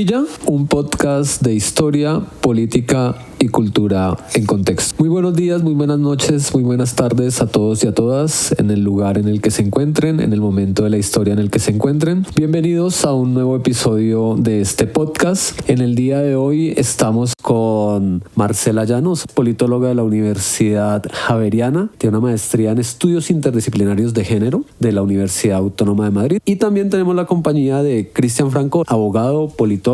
Semilla, un podcast de historia, política y cultura en contexto. Muy buenos días, muy buenas noches, muy buenas tardes a todos y a todas en el lugar en el que se encuentren, en el momento de la historia en el que se encuentren. Bienvenidos a un nuevo episodio de este podcast. En el día de hoy estamos con Marcela Llanos, politóloga de la Universidad Javeriana, tiene una maestría en estudios interdisciplinarios de género de la Universidad Autónoma de Madrid, y también tenemos la compañía de Cristian Franco, abogado, politólogo,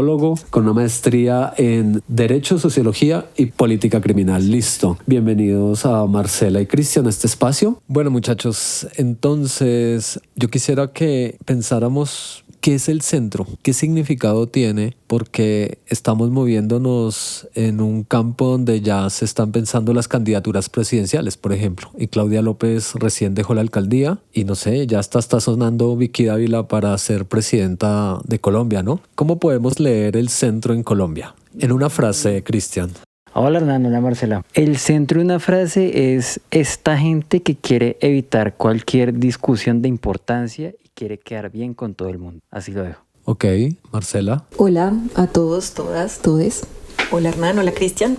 con una maestría en Derecho, Sociología y Política Criminal. Listo. Bienvenidos a Marcela y Cristian a este espacio. Bueno, muchachos, entonces yo quisiera que pensáramos qué es el centro, qué significado tiene, porque estamos moviéndonos en un campo donde ya se están pensando las candidaturas presidenciales, por ejemplo, y Claudia López recién dejó la alcaldía y no sé, ya está sonando Vicky Dávila para ser presidenta de Colombia, ¿no? ¿Cómo podemos leer el centro en Colombia? En una frase, Cristian. Hola Hernán, hola Marcela. El centro de una frase es esta gente que quiere evitar cualquier discusión de importancia y quiere quedar bien con todo el mundo. Así lo dejo. Ok, Marcela. Hola a todos, todas, todes. Hola Hernán, hola Cristian.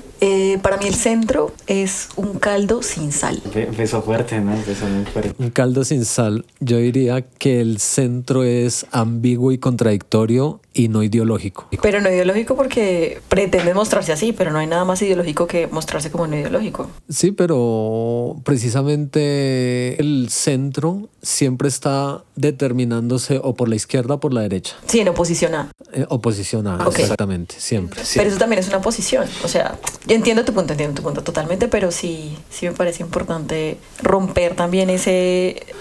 Para mí el centro es un caldo sin sal. Empezó fuerte, ¿no? Empezó muy fuerte. Un caldo sin sal. Yo diría que el centro es ambiguo y contradictorio y no ideológico. Pero no ideológico porque pretende mostrarse así, pero no hay nada más ideológico que mostrarse como no ideológico. Sí, pero precisamente el centro siempre está determinándose o por la izquierda o por la derecha. Sí, en oposición a. Oposición a, Okay. Exactamente, siempre. Pero eso también es una posición. O sea, yo entiendo tu punto totalmente, pero sí me parece importante romper también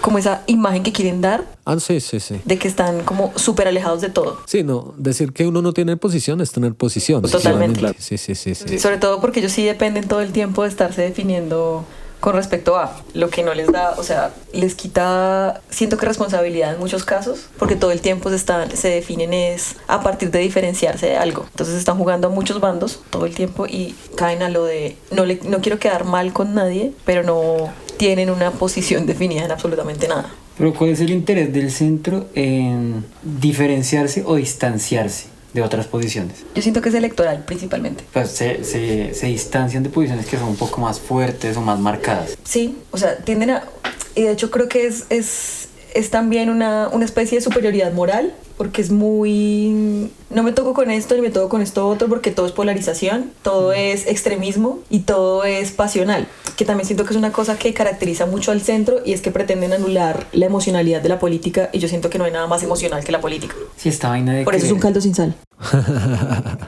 como esa imagen que quieren dar. Sí. De que están como súper alejados de todo. Sí, no, decir que uno no tiene posición es tener posición. Totalmente. Sí. Sobre todo porque ellos sí dependen todo el tiempo de estarse definiendo con respecto a lo que no les da, o sea, les quita, siento que responsabilidad en muchos casos, porque todo el tiempo se definen es a partir de diferenciarse de algo. Entonces están jugando a muchos bandos todo el tiempo y caen a lo de no quiero quedar mal con nadie, pero no tienen una posición definida en absolutamente nada. Pero ¿cuál es el interés del centro en diferenciarse o distanciarse de otras posiciones? Yo siento que es electoral principalmente. Pues se distancian de posiciones que son un poco más fuertes o más marcadas. Sí, o sea, tienden a... Y de hecho creo que es también una especie de superioridad moral, porque es muy... No me toco con esto ni me toco con esto otro, porque todo es polarización, todo es extremismo y todo es pasional, que también siento que es una cosa que caracteriza mucho al centro, y es que pretenden anular la emocionalidad de la política, y yo siento que no hay nada más emocional que la política. Sí, esta vaina de Por eso es un caldo sin sal.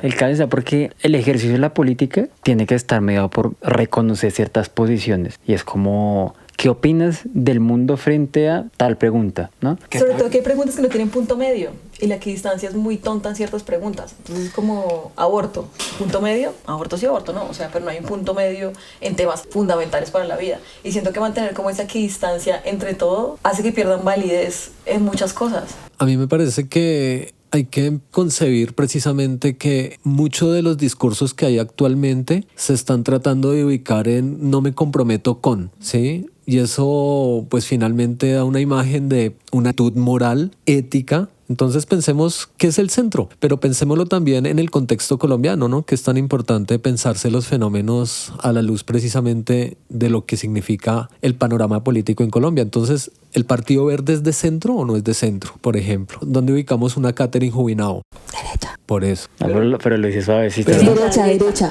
El caldo sin sal, porque el ejercicio de la política tiene que estar mediado por reconocer ciertas posiciones, y es como... ¿Qué opinas del mundo frente a tal pregunta? ¿No? Sobre todo que hay preguntas que no tienen punto medio, y la equidistancia es muy tonta en ciertas preguntas. Entonces es como aborto, punto medio, aborto sí, aborto no, o sea, pero no hay un punto medio en temas fundamentales para la vida. Y siento que mantener como esa equidistancia entre todo hace que pierdan validez en muchas cosas. A mí me parece que hay que concebir precisamente que muchos de los discursos que hay actualmente se están tratando de ubicar en no me comprometo con, ¿sí? Y eso pues finalmente da una imagen de una actitud moral, ética. Entonces pensemos qué es el centro, pero pensémoslo también en el contexto colombiano, ¿no? Que es tan importante pensarse los fenómenos a la luz precisamente de lo que significa el panorama político en Colombia. Entonces, ¿el Partido Verde es de centro o no es de centro? Por ejemplo, ¿dónde ubicamos una Catherine Jubinao? Derecha. Por eso. Pero lo hice suavecito. Derecha.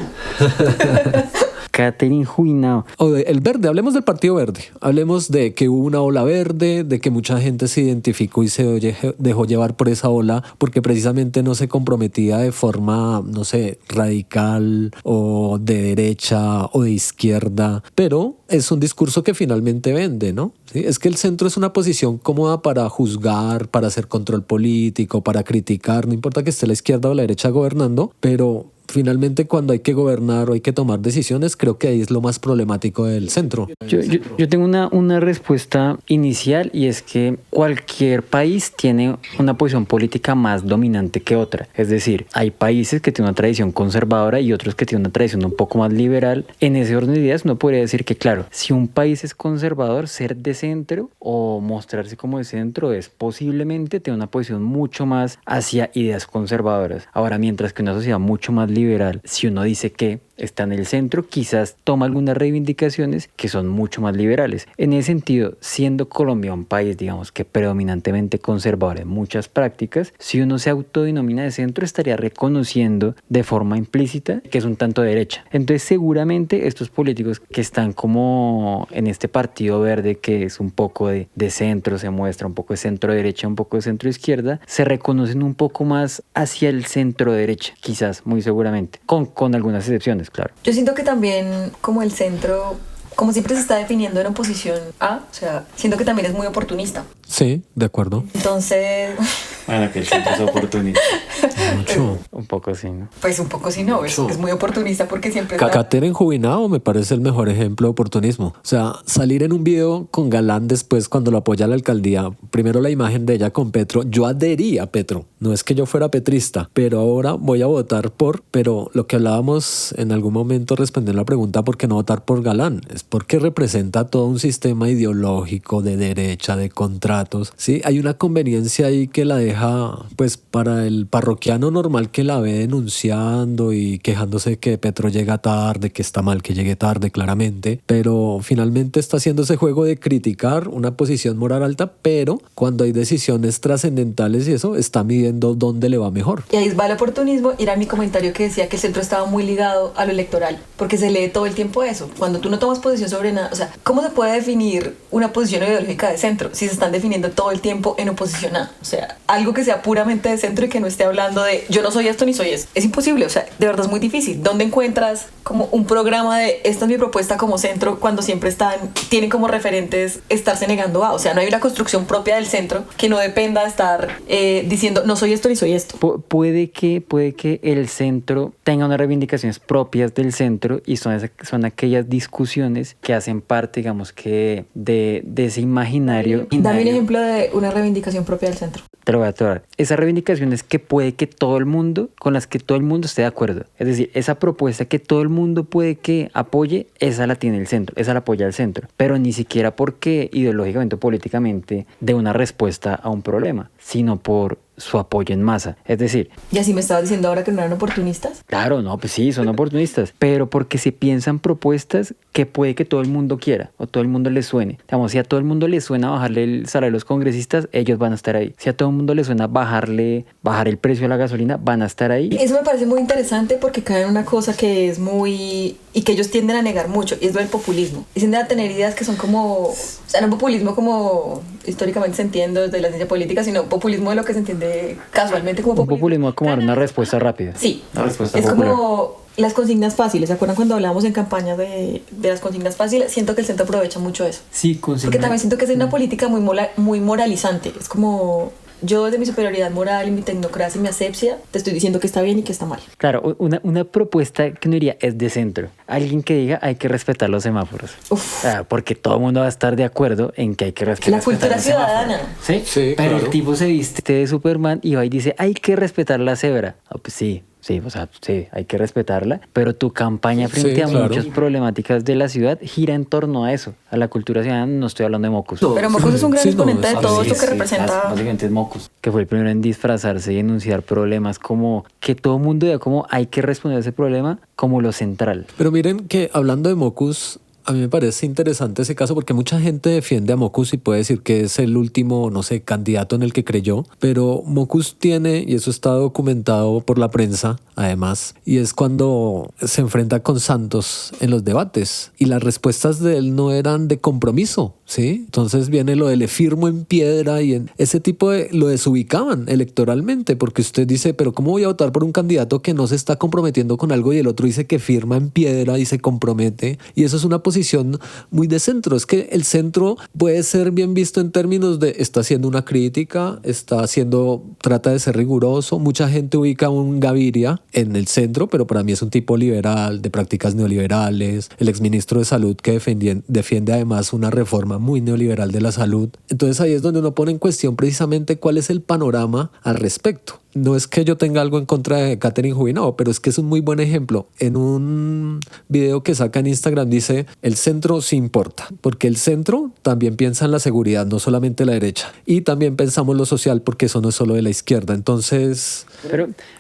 Catherine Jubinao. El verde, hablemos del Partido Verde. Hablemos de que hubo una ola verde, de que mucha gente se identificó y se dejó llevar por esa ola porque precisamente no se comprometía de forma, no sé, radical o de derecha o de izquierda. Pero es un discurso que finalmente vende, ¿no? ¿Sí? Es que el centro es una posición cómoda para juzgar, para hacer control político, para criticar. No importa que esté la izquierda o la derecha gobernando, pero finalmente cuando hay que gobernar o hay que tomar decisiones, creo que ahí es lo más problemático del centro. Yo tengo una respuesta inicial, y es que cualquier país tiene una posición política más dominante que otra. Es decir, hay países que tienen una tradición conservadora y otros que tienen una tradición un poco más liberal. En ese orden de ideas uno podría decir que, claro, si un país es conservador, ser de centro o mostrarse como de centro es posiblemente tener una posición mucho más hacia ideas conservadoras. Ahora, mientras que una sociedad mucho más liberal, si uno dice que está en el centro, quizás toma algunas reivindicaciones que son mucho más liberales. En ese sentido, siendo Colombia un país, digamos, que predominantemente conservador en muchas prácticas, si uno se autodenomina de centro, estaría reconociendo de forma implícita que es un tanto derecha. Entonces, seguramente estos políticos que están como en este partido verde, que es un poco de centro, se muestra un poco de centro derecha, un poco de centro izquierda, se reconocen un poco más hacia el centro derecha, quizás, muy seguramente, con algunas excepciones, claro. Yo siento que también como el centro, como siempre se está definiendo en oposición a, o sea, siento que también es muy oportunista. Sí, de acuerdo. Entonces... Bueno, que el centro es oportunista. Mucho. Un poco sí, ¿no? Pues un poco sí, no, es muy oportunista porque siempre está... Cacater enjubinado me parece el mejor ejemplo de oportunismo. O sea, salir en un video con Galán después cuando lo apoya la alcaldía, primero la imagen de ella con Petro, yo adherí a Petro. No es que yo fuera petrista, pero ahora voy a votar por... Pero lo que hablábamos en algún momento respondiendo a la pregunta ¿por qué no votar por Galán? Es porque representa todo un sistema ideológico de derecha, de contratos. Sí, hay una conveniencia ahí que la deja, pues para el parroquiano normal que la ve denunciando y quejándose que Petro llega tarde, que está mal que llegue tarde claramente, pero finalmente está haciendo ese juego de criticar una posición moral alta, pero cuando hay decisiones trascendentales y eso, está midiendo dónde le va mejor. Y ahí va el oportunismo, y era mi comentario que decía que el centro estaba muy ligado a lo electoral, porque se lee todo el tiempo eso. Cuando tú no tomas posición sobre nada, o sea, ¿cómo se puede definir una posición ideológica de centro si se están definiendo todo el tiempo en oposición a? O sea, algo que sea puramente de centro y que no esté hablando de yo no soy esto ni soy esto. Es imposible, o sea, de verdad es muy difícil. ¿Dónde encuentras como un programa de esta es mi propuesta como centro cuando siempre tienen como referentes estarse negando a? O sea, no hay una construcción propia del centro que no dependa de estar diciendo no soy esto ni soy esto. Puede que el centro tenga unas reivindicaciones propias del centro y son aquellas discusiones que hacen parte, digamos, que de ese imaginario. Dame un ejemplo de una reivindicación propia del centro. Te lo voy a tomar. Esas reivindicaciones que puede que todo el mundo, con las que todo el mundo esté de acuerdo. Es decir, esa propuesta que todo el mundo puede que apoye, esa la tiene el centro, esa la apoya el centro. Pero ni siquiera porque ideológicamente o políticamente dé una respuesta a un problema, sino por su apoyo en masa. Es decir... ¿Y así me estabas diciendo ahora que no eran oportunistas? Claro, no, pues sí, son oportunistas, pero porque se piensan propuestas que puede que todo el mundo quiera o todo el mundo les suene. Digamos, si a todo el mundo les suena bajarle el salario a los congresistas, ellos van a estar ahí. Si a todo el mundo les suena bajar el precio de la gasolina, van a estar ahí. Eso me parece muy interesante porque cae en una cosa que es muy... y que ellos tienden a negar mucho, y es lo del populismo. Y tienden a tener ideas que son como... O sea, no populismo como históricamente se entiende desde la ciencia política, sino populismo de lo que se entiende casualmente como populismo. Un populismo como dar una respuesta rápida. Sí. Una respuesta es popular. como las consignas fáciles. ¿Se acuerdan cuando hablábamos en campaña de las consignas fáciles? Siento que el centro aprovecha mucho eso. Sí, consignas. Porque también siento que es una política muy moralizante. Es como... Yo desde mi superioridad moral y mi tecnocracia y mi asepsia te estoy diciendo que está bien y que está mal. Claro, una propuesta que no diría es de centro. Alguien que diga hay que respetar los semáforos. Porque todo el mundo va a estar de acuerdo en que hay que respetar la cultura ciudadana. ¿Sí? Sí, pero claro. El tipo se viste de Superman y va y dice hay que respetar la cebra. Pues sí, o sea, sí, hay que respetarla, pero tu campaña frente a muchas problemáticas de la ciudad gira en torno a eso, a la cultura ciudadana. No estoy hablando de Mocus. Pero Mocus es un gran exponente de todo esto que representa. Básicamente es Mocus, que fue el primero en disfrazarse y enunciar problemas como que todo el mundo vea como hay que responder a ese problema como lo central. Pero miren que hablando de Mocus, a mí me parece interesante ese caso porque mucha gente defiende a Mocus y puede decir que es el último, no sé, candidato en el que creyó, pero Mocus tiene, y eso está documentado por la prensa además, y es cuando se enfrenta con Santos en los debates y las respuestas de él no eran de compromiso, ¿sí? Entonces viene lo de le firmo en piedra y en ese tipo de lo desubicaban electoralmente, porque usted dice, pero ¿cómo voy a votar por un candidato que no se está comprometiendo con algo y el otro dice que firma en piedra y se compromete? Y eso es una posición muy de centro. Es que el centro puede ser bien visto en términos de está haciendo una crítica, trata de ser riguroso. Mucha gente ubica a un Gaviria en el centro, pero para mí es un tipo liberal, de prácticas neoliberales, el exministro de Salud que defiende además una reforma muy neoliberal de la salud. Entonces ahí es donde uno pone en cuestión precisamente cuál es el panorama al respecto. No es que yo tenga algo en contra de Catherine Jubinao, pero es que es un muy buen ejemplo. En un video que saca en Instagram dice, el centro sí importa, porque el centro también piensa en la seguridad, no solamente la derecha. Y también pensamos lo social, porque eso no es solo de la izquierda. Entonces,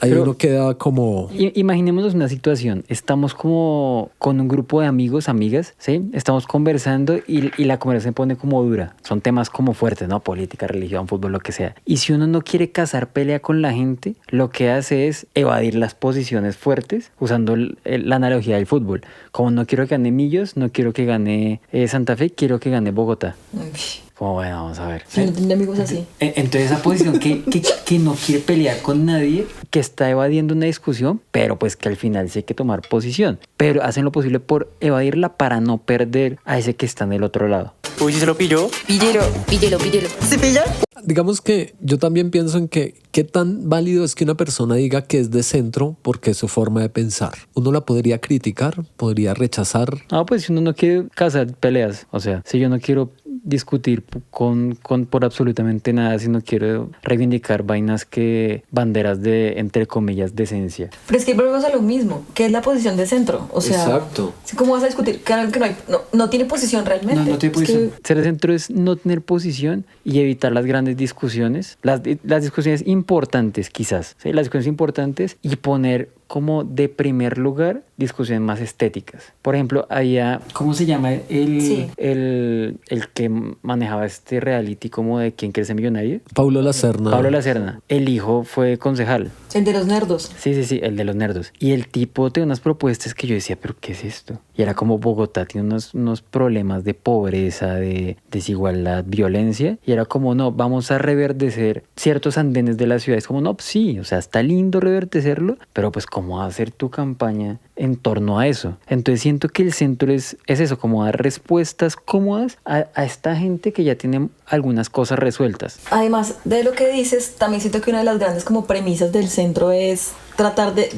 ahí uno queda como... Imaginémonos una situación. Estamos como con un grupo de amigos, amigas, ¿sí? Estamos conversando y la conversación se pone como dura. Son temas como fuertes, ¿no? Política, religión, fútbol, lo que sea. Y si uno no quiere cazar pelea con la gente, lo que hace es evadir las posiciones fuertes usando la analogía del fútbol. Como no quiero que gane Millos, no quiero que gane Santa Fe, quiero que gane Bogotá. Como bueno, vamos a ver. Sí, de amigos así. Entonces esa posición que no quiere pelear con nadie, que está evadiendo una discusión, pero pues que al final sí hay que tomar posición. Pero hacen lo posible por evadirla para no perder a ese que está en el otro lado. Uy, ¿se lo pilló? Píllelo. ¿Se pilla? Digamos que yo también pienso en que qué tan válido es que una persona diga que es de centro porque es su forma de pensar. Uno la podría criticar, podría rechazar. Pues si uno no quiere cazar peleas, o sea, si yo no quiero discutir por absolutamente nada, si no quiero reivindicar banderas de, entre comillas, decencia. Pero es que volvemos a lo mismo, que es la posición de centro. O sea, exacto. ¿Cómo vas a discutir? Claro que no tiene posición realmente. No tiene posición. Ser de centro es no tener posición y evitar las grandes discusiones, las discusiones importantes quizás, ¿sí? Las discusiones importantes y poner como de primer lugar discusiones más estéticas. Por ejemplo, había, ¿cómo se llama? El que manejaba este reality como de ¿Quién quiere ser millonario? Paulo Lacerna. El hijo fue concejal. El de los nerdos. Sí, el de los nerdos. Y el tipo tenía unas propuestas que yo decía, ¿pero qué es esto? Y era como Bogotá tiene unos problemas de pobreza, de desigualdad, violencia. Y era como, no, vamos a reverdecer ciertos andenes de la ciudad. Es como, no, sí, o sea, está lindo reverdecerlo, pero pues cómo hacer tu campaña en torno a eso. Entonces siento que el centro es eso, como dar respuestas cómodas a esta gente que ya tiene algunas cosas resueltas. Además de lo que dices, también siento que una de las grandes como premisas del centro es tratar de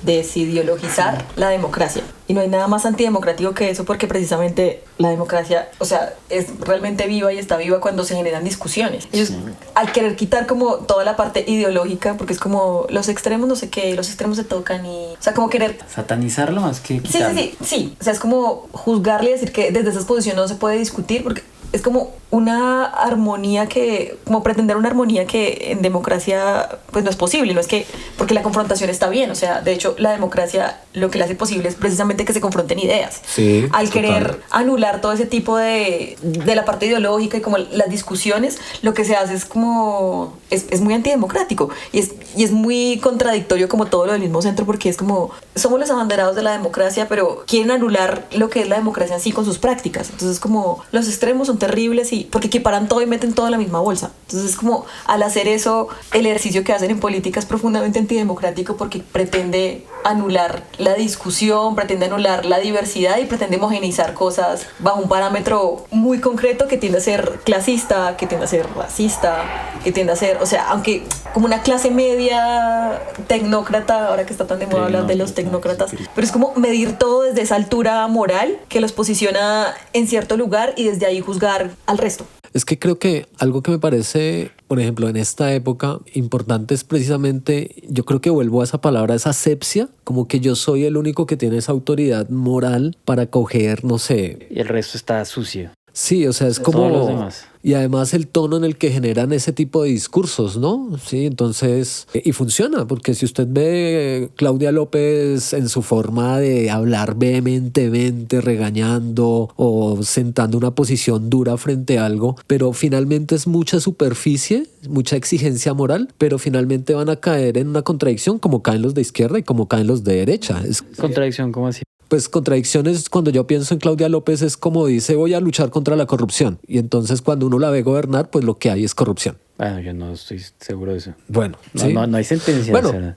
desideologizar la democracia. Y no hay nada más antidemocrático que eso, porque precisamente la democracia, o sea, es realmente viva y está viva cuando se generan discusiones. Ellos, al querer quitar como toda la parte ideológica, porque es como los extremos no sé qué, los extremos se tocan y... O sea, como querer... Satanizarlo más que quitarlo. Sí. O sea, es como juzgarle y decir que desde esas posiciones no se puede discutir, porque es como una armonía como pretender una armonía que en democracia pues no es posible, no es que, porque la confrontación está bien, o sea, de hecho la democracia lo que le hace posible es precisamente que se confronten ideas. Sí, al querer anular todo ese tipo de la parte ideológica y como las discusiones, lo que se hace es como, es muy antidemocrático y es muy contradictorio como todo lo del mismo centro, porque es como, somos los abanderados de la democracia, pero quieren anular lo que es la democracia en sí con sus prácticas. Entonces como los extremos son terribles y porque equiparan todo y meten todo en la misma bolsa. Entonces es como, al hacer eso, el ejercicio que hacen en política es profundamente antidemocrático, porque pretende anular la discusión, pretende anular la diversidad y pretende homogeneizar cosas bajo un parámetro muy concreto que tiende a ser clasista, que tiende a ser racista, que tiende a ser, o sea, aunque como una clase media tecnócrata, ahora que está tan de moda hablar de los tecnócratas, pero es como medir todo desde esa altura moral que los posiciona en cierto lugar y desde ahí juzgar al resto. Es que creo que algo que me parece, por ejemplo, en esta época importante es precisamente, yo creo que vuelvo a esa palabra, esa asepsia, como que yo soy el único que tiene esa autoridad moral para coger, no sé. Y el resto está sucio. Sí, o sea, es como... Todos los demás. Y además el tono en el que generan ese tipo de discursos, ¿no? Sí, entonces... Y funciona, porque si usted ve Claudia López en su forma de hablar vehementemente, regañando o sentando una posición dura frente a algo, pero finalmente es mucha superficie, mucha exigencia moral, pero finalmente van a caer en una contradicción como caen los de izquierda y como caen los de derecha. ¿Contradicción cómo así? Pues contradicciones, cuando yo pienso en Claudia López es como dice, voy a luchar contra la corrupción. Y entonces cuando uno la ve gobernar, pues lo que hay es corrupción. Bueno, yo no estoy seguro de eso. Bueno, No, ¿sí? no hay sentencia. Bueno, o sea,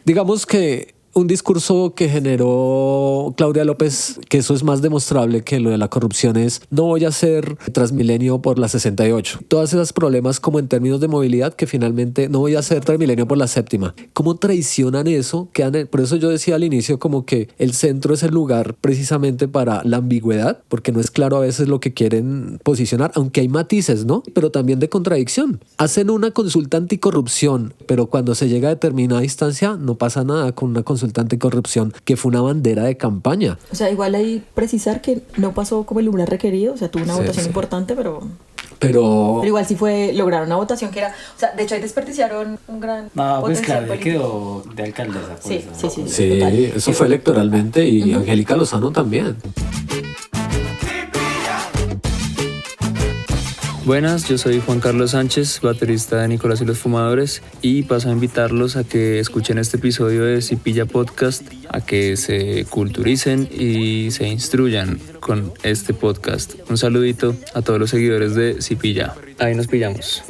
digamos que un discurso que generó Claudia López, que eso es más demostrable que lo de la corrupción, es no voy a ser Transmilenio por la 68. Todos esos problemas como en términos de movilidad que finalmente no voy a ser Transmilenio por la séptima. ¿Cómo traicionan eso? Por eso yo decía al inicio como que el centro es el lugar precisamente para la ambigüedad, porque no es claro a veces lo que quieren posicionar, aunque hay matices, ¿no? Pero también de contradicción. Hacen una consulta anticorrupción, pero cuando se llega a determinada instancia no pasa nada con una consulta anticorrupción que fue una bandera de campaña. O sea, igual hay precisar que no pasó como el umbral requerido, o sea, tuvo una votación importante, pero igual sí lograron una votación que era, o sea, de hecho ahí desperdiciaron un gran no, pues potencial claro, quedó de alcaldesa. Sí, eso. sí, total. Eso fue electoralmente y Angélica Lozano también. Buenas, yo soy Juan Carlos Sánchez, baterista de Nicolás y los Fumadores, y paso a invitarlos a que escuchen este episodio de Cipilla Podcast, a que se culturicen y se instruyan con este podcast. Un saludito a todos los seguidores de Cipilla. Ahí nos pillamos.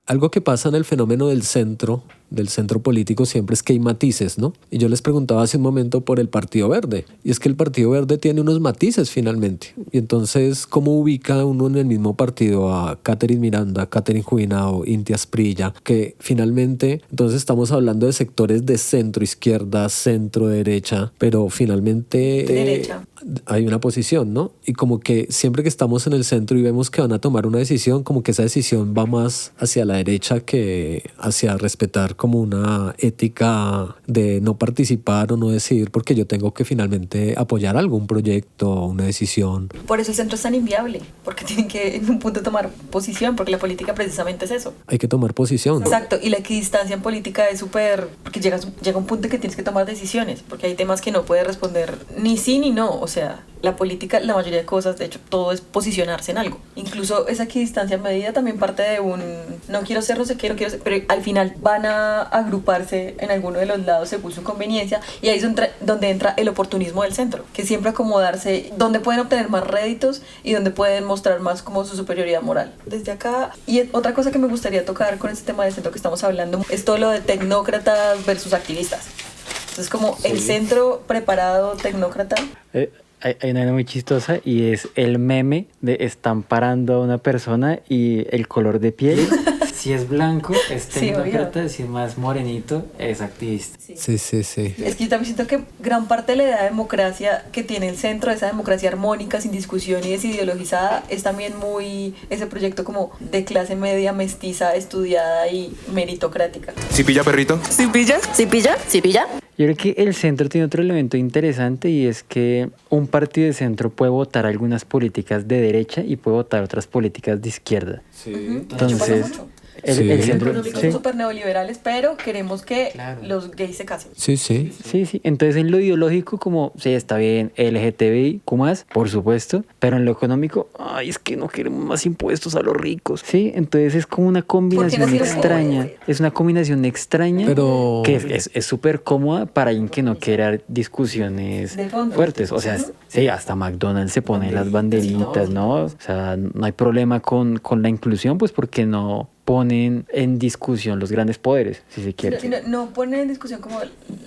Algo que pasa en el fenómeno del centro político siempre es que hay matices, ¿no? Y yo les preguntaba hace un momento por el Partido Verde. Y es que el Partido Verde tiene unos matices finalmente. Y entonces, ¿cómo ubica uno en el mismo partido a Catherine Miranda, Catherine Juinao, Inti Asprilla? Que finalmente, entonces estamos hablando de sectores de centro izquierda, centro derecha, pero finalmente Derecha. Hay una posición, ¿no? Y como que siempre que estamos en el centro y vemos que van a tomar una decisión, como que esa decisión va más hacia la derecha que hacia respetar como una ética de no participar o no decidir porque yo tengo que finalmente apoyar algún proyecto o una decisión. Por eso el centro es tan inviable, porque tienen que en un punto tomar posición, porque la política precisamente es eso. Hay que tomar posición. Exacto, y la equidistancia en política es súper, porque llega un punto en que tienes que tomar decisiones, porque hay temas que no puedes responder ni sí ni no, o sea, la política, la mayoría de cosas, de hecho, todo es posicionarse en algo. Incluso esa equidistancia medida también parte de un no quiero ser, no sé qué, no quiero ser, pero al final van a agruparse en alguno de los lados según su conveniencia, y ahí es donde entra el oportunismo del centro, que siempre acomodarse donde pueden obtener más réditos y donde pueden mostrar más como su superioridad moral. Desde acá, y otra cosa que me gustaría tocar con este tema del centro que estamos hablando es todo lo de tecnócratas versus activistas. Entonces como el centro preparado tecnócrata. Hay una muy chistosa y es el meme de están parando a una persona y el color de piel. Si es blanco, es tecnócrata, si es más morenito, es activista. Sí. Es que yo también siento que gran parte de la idea de democracia que tiene el centro, esa democracia armónica, sin discusión y desideologizada, es también muy ese proyecto como de clase media, mestiza, estudiada y meritocrática. ¿Sí pilla, perrito? ¿Sí pilla? ¿Sí pilla? ¿Sí pilla? Yo creo que el centro tiene otro elemento interesante y es que un partido de centro puede votar algunas políticas de derecha y puede votar otras políticas de izquierda. Sí. Entonces, el centro... Nosotros somos súper neoliberales, pero queremos que los gays se casen. Sí. Entonces, en lo ideológico, como, sí, está bien, LGTBI, más, por supuesto, pero en lo económico, ay, es que no queremos más impuestos a los ricos. Sí, entonces es como una combinación extraña. Es una combinación extraña, pero que es súper cómoda para alguien que no quiera discusiones fuertes. O sea, sí, hasta McDonald's se pone las banderitas, ¿no? O sea, no hay problema con la inclusión, pues porque no ponen en discusión los grandes poderes, si se quiere. No ponen en discusión como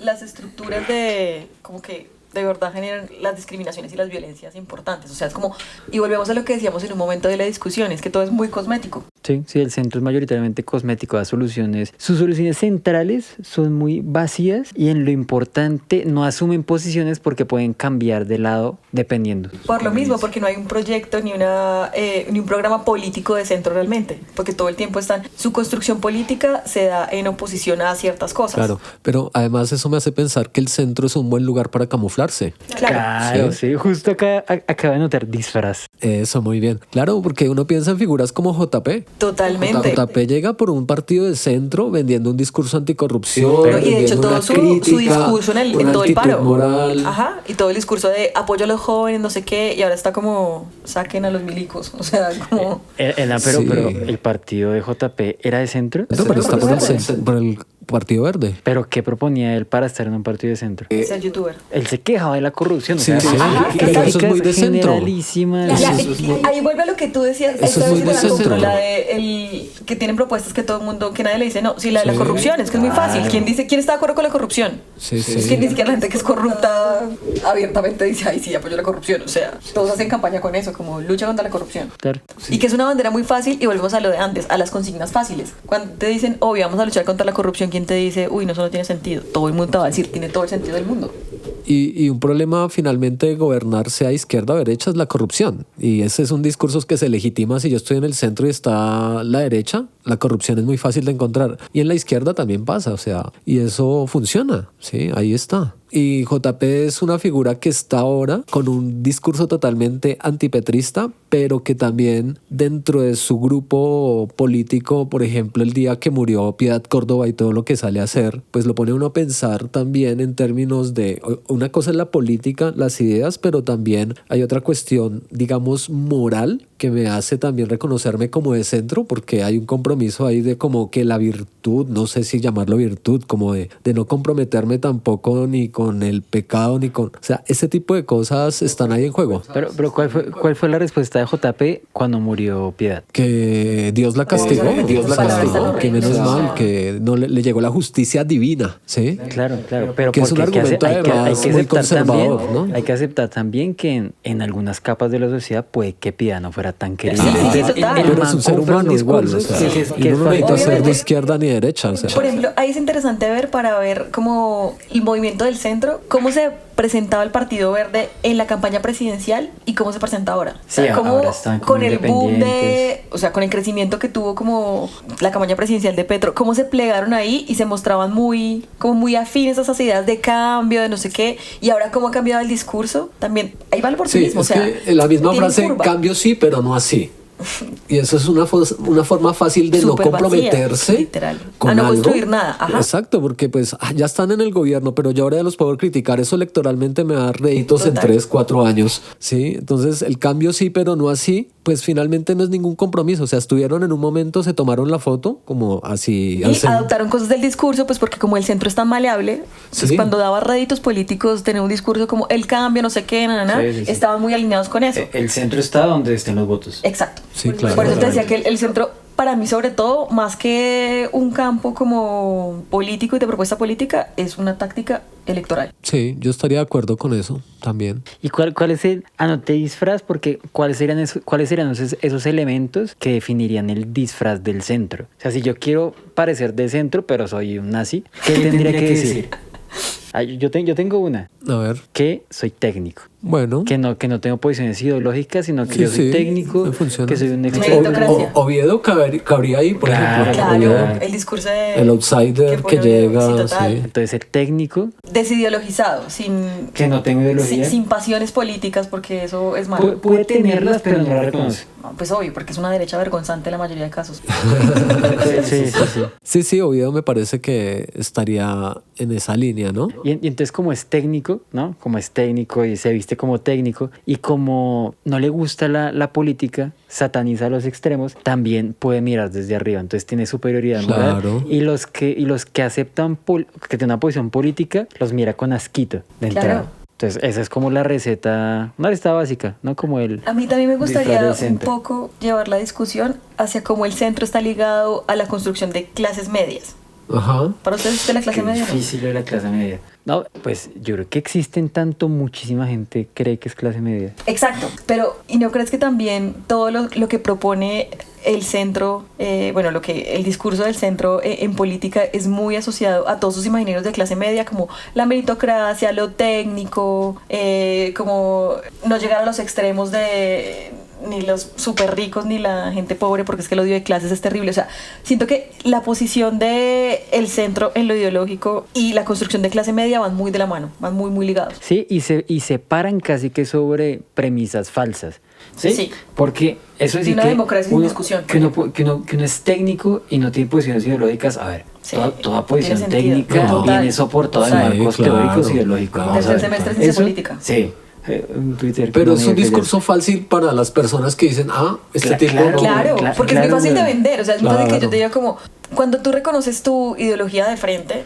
las estructuras de como que de verdad generan las discriminaciones y las violencias importantes. O sea, es como, y volvemos a lo que decíamos en un momento de la discusión, es que todo es muy cosmético. Sí, el centro es mayoritariamente cosmético, da soluciones. Sus soluciones centrales son muy vacías y en lo importante no asumen posiciones porque pueden cambiar de lado dependiendo. Por lo mismo, porque no hay un proyecto ni un programa político de centro realmente, porque todo el tiempo su construcción política se da en oposición a ciertas cosas. Claro, pero además eso me hace pensar que el centro es un buen lugar para camuflarse. Claro, sí. Justo acá acaba de notar disfraz. Eso, muy bien. Claro, porque uno piensa en figuras como JP. Totalmente. JP llega por un partido de centro vendiendo un discurso anticorrupción. Y de hecho todo su discurso en todo el paro. Moral. Ajá, y todo el discurso de apoyo a los jóvenes, no sé qué, y ahora está como saquen a los milicos. O sea, como... Pero el partido de JP era de centro. No, pero está por el Partido Verde. ¿Pero qué proponía él para estar en un partido de centro? Ser youtuber. Él se quejaba de la corrupción. Sí, o sea, sí, pero eso es muy de centro. generalísimas. Ahí vuelve a lo que tú decías. Eso es muy de centro. La de que tienen propuestas que todo el mundo, que nadie le dice no. Sí, la de la corrupción, es que es muy fácil. ¿Quién está de acuerdo con la corrupción? Sí, sí. Es que ni siquiera la gente que es corrupta abiertamente dice, ay, sí, apoyo la corrupción. O sea, todos hacen campaña con eso, como lucha contra la corrupción. Claro. Y que es una bandera muy fácil, y volvemos a lo de antes, a las consignas fáciles. Cuando te dicen, obvio, vamos a luchar contra la corrupción, ¿quién te dice, uy, no, eso no tiene sentido? Todo el mundo te va a decir, tiene todo el sentido del mundo. Y un problema finalmente de gobernar, sea izquierda o derecha, es la corrupción. Y ese es un discurso que se legitima si yo estoy en el centro y está la derecha. La corrupción es muy fácil de encontrar. Y en la izquierda también pasa, o sea, y eso funciona, ¿sí? Ahí está. Y JP es una figura que está ahora con un discurso totalmente antipetrista, pero que también dentro de su grupo político, por ejemplo, el día que murió Piedad Córdoba y todo lo que sale a hacer, pues lo pone uno a pensar también en términos de, una cosa es la política, las ideas, pero también hay otra cuestión, digamos, moral, que me hace también reconocerme como de centro, porque hay un compromiso ahí de como que la virtud, no sé si llamarlo virtud, como de no comprometerme tampoco ni con el pecado, ni con... O sea, ese tipo de cosas están ahí en juego. Pero ¿cuál fue la respuesta de JP cuando murió Piedad? Que Dios la castigó, que menos mal, que no le llegó la justicia divina, ¿sí? Claro, pero que es un argumento además muy conservador, también, ¿no? Hay que aceptar también que en algunas capas de la sociedad puede que Piedad no fuera tan querido. Sí, total. Pero es un ser humano igual, o sea, y uno no necesita ser de izquierda ni de derecha, o sea. Por ejemplo, ahí es interesante ver para ver cómo el movimiento del centro, cómo se presentaba el Partido Verde en la campaña presidencial y cómo se presenta ahora. Sí, o sea, cómo ahora están con el boom independientes. o sea, con el crecimiento que tuvo como la campaña presidencial de Petro, cómo se plegaron ahí y se mostraban muy afines a esas ideas de cambio, de no sé qué, y ahora cómo ha cambiado el discurso, también ahí va el oportunismo. Sí, o sea, que la misma tiene frase, curva. cambio sí, pero no así. Y eso es una forma fácil de Súper no comprometerse vacía, literal. con A no algo. construir nada. Ajá. Exacto, porque pues ya están en el gobierno, pero yo ahora ya los puedo criticar. Eso electoralmente me da réditos en Total. 3-4 años. ¿Sí? Entonces el cambio sí, pero no así, pues finalmente no es ningún compromiso. O sea, estuvieron en un momento, se tomaron la foto, como así. Y adoptaron cosas del discurso, pues porque como el centro es tan maleable, pues Sí. cuando daba réditos políticos, tener un discurso como el cambio, no sé qué, Sí. estaban muy alineados con eso. El centro está donde estén los votos. Exacto. Sí, claro. Por eso te decía que el centro, para mí sobre todo, más que un campo como político y de propuesta política, es una táctica electoral. Sí, yo estaría de acuerdo con eso también. ¿Y cuál es el anoté disfraz? Porque ¿cuáles serían esos elementos que definirían el disfraz del centro? O sea, si yo quiero parecer de centro, pero soy un nazi, ¿qué tendría que decir? Yo tengo una, A ver, que soy técnico. bueno. Que no tengo posiciones ideológicas, sino que Sí, yo soy sí, técnico, me funciona. que soy un Meritocracia. Oviedo cabría ahí, por ejemplo. Claro, Oviedo, el discurso de... el outsider que pone- llega, sí, total. sí. Entonces el técnico, Desideologizado, sin que no tengo ideología, sin pasiones políticas, porque eso es malo. puede tenerlas, pero no las reconoce. No, pues obvio, porque es una derecha vergonzante en la mayoría de casos. Sí. Sí, Oviedo me parece que estaría en esa línea, ¿no? Y entonces como es técnico, ¿no? Como es técnico y se viste como técnico y como no le gusta la política, sataniza los extremos, también puede mirar desde arriba. Entonces tiene superioridad moral. Claro. Y los que aceptan que tienen una posición política, los mira con asquito de Claro. entrada. Entonces esa es como una receta básica, ¿no? Como el... A mí también me disfraz gustaría del un centro. poco llevar la discusión hacia cómo el centro está ligado a la construcción de clases medias. Ajá. ¿Para ustedes es de la clase Qué media? ¿no? difícil es la clase media. No, pues yo creo que existen muchísima gente cree que es clase media. Exacto, pero ¿y no crees que también todo lo que propone el centro, el discurso del centro en política es muy asociado a todos sus imaginarios de clase media, como la meritocracia, lo técnico, como no llegar a los extremos de ni los súper ricos ni la gente pobre, porque es que el odio de clases es terrible? O sea, siento que la posición de el centro en lo ideológico y la construcción de clase media van muy de la mano, van muy ligados. Sí, y se paran casi que sobre premisas falsas. ¿Sí? Sí. Porque eso es Y una democracia sin discusión. Que uno es técnico y no tiene posiciones ideológicas. A ver, Sí, toda posición tiene sentido. técnica No. viene soportada en Total. marcos Sí, claro, teóricos ideológicos. claro. Vamos a Tercer ver. semestre de ciencia Eso- política. Sí. Un Twitter. Pero que es no un me discurso fácil para las personas que dicen, este tipo no. Claro, porque es muy fácil de vender. O sea, es muy fácil que yo te diga como, cuando tú reconoces tu ideología de frente,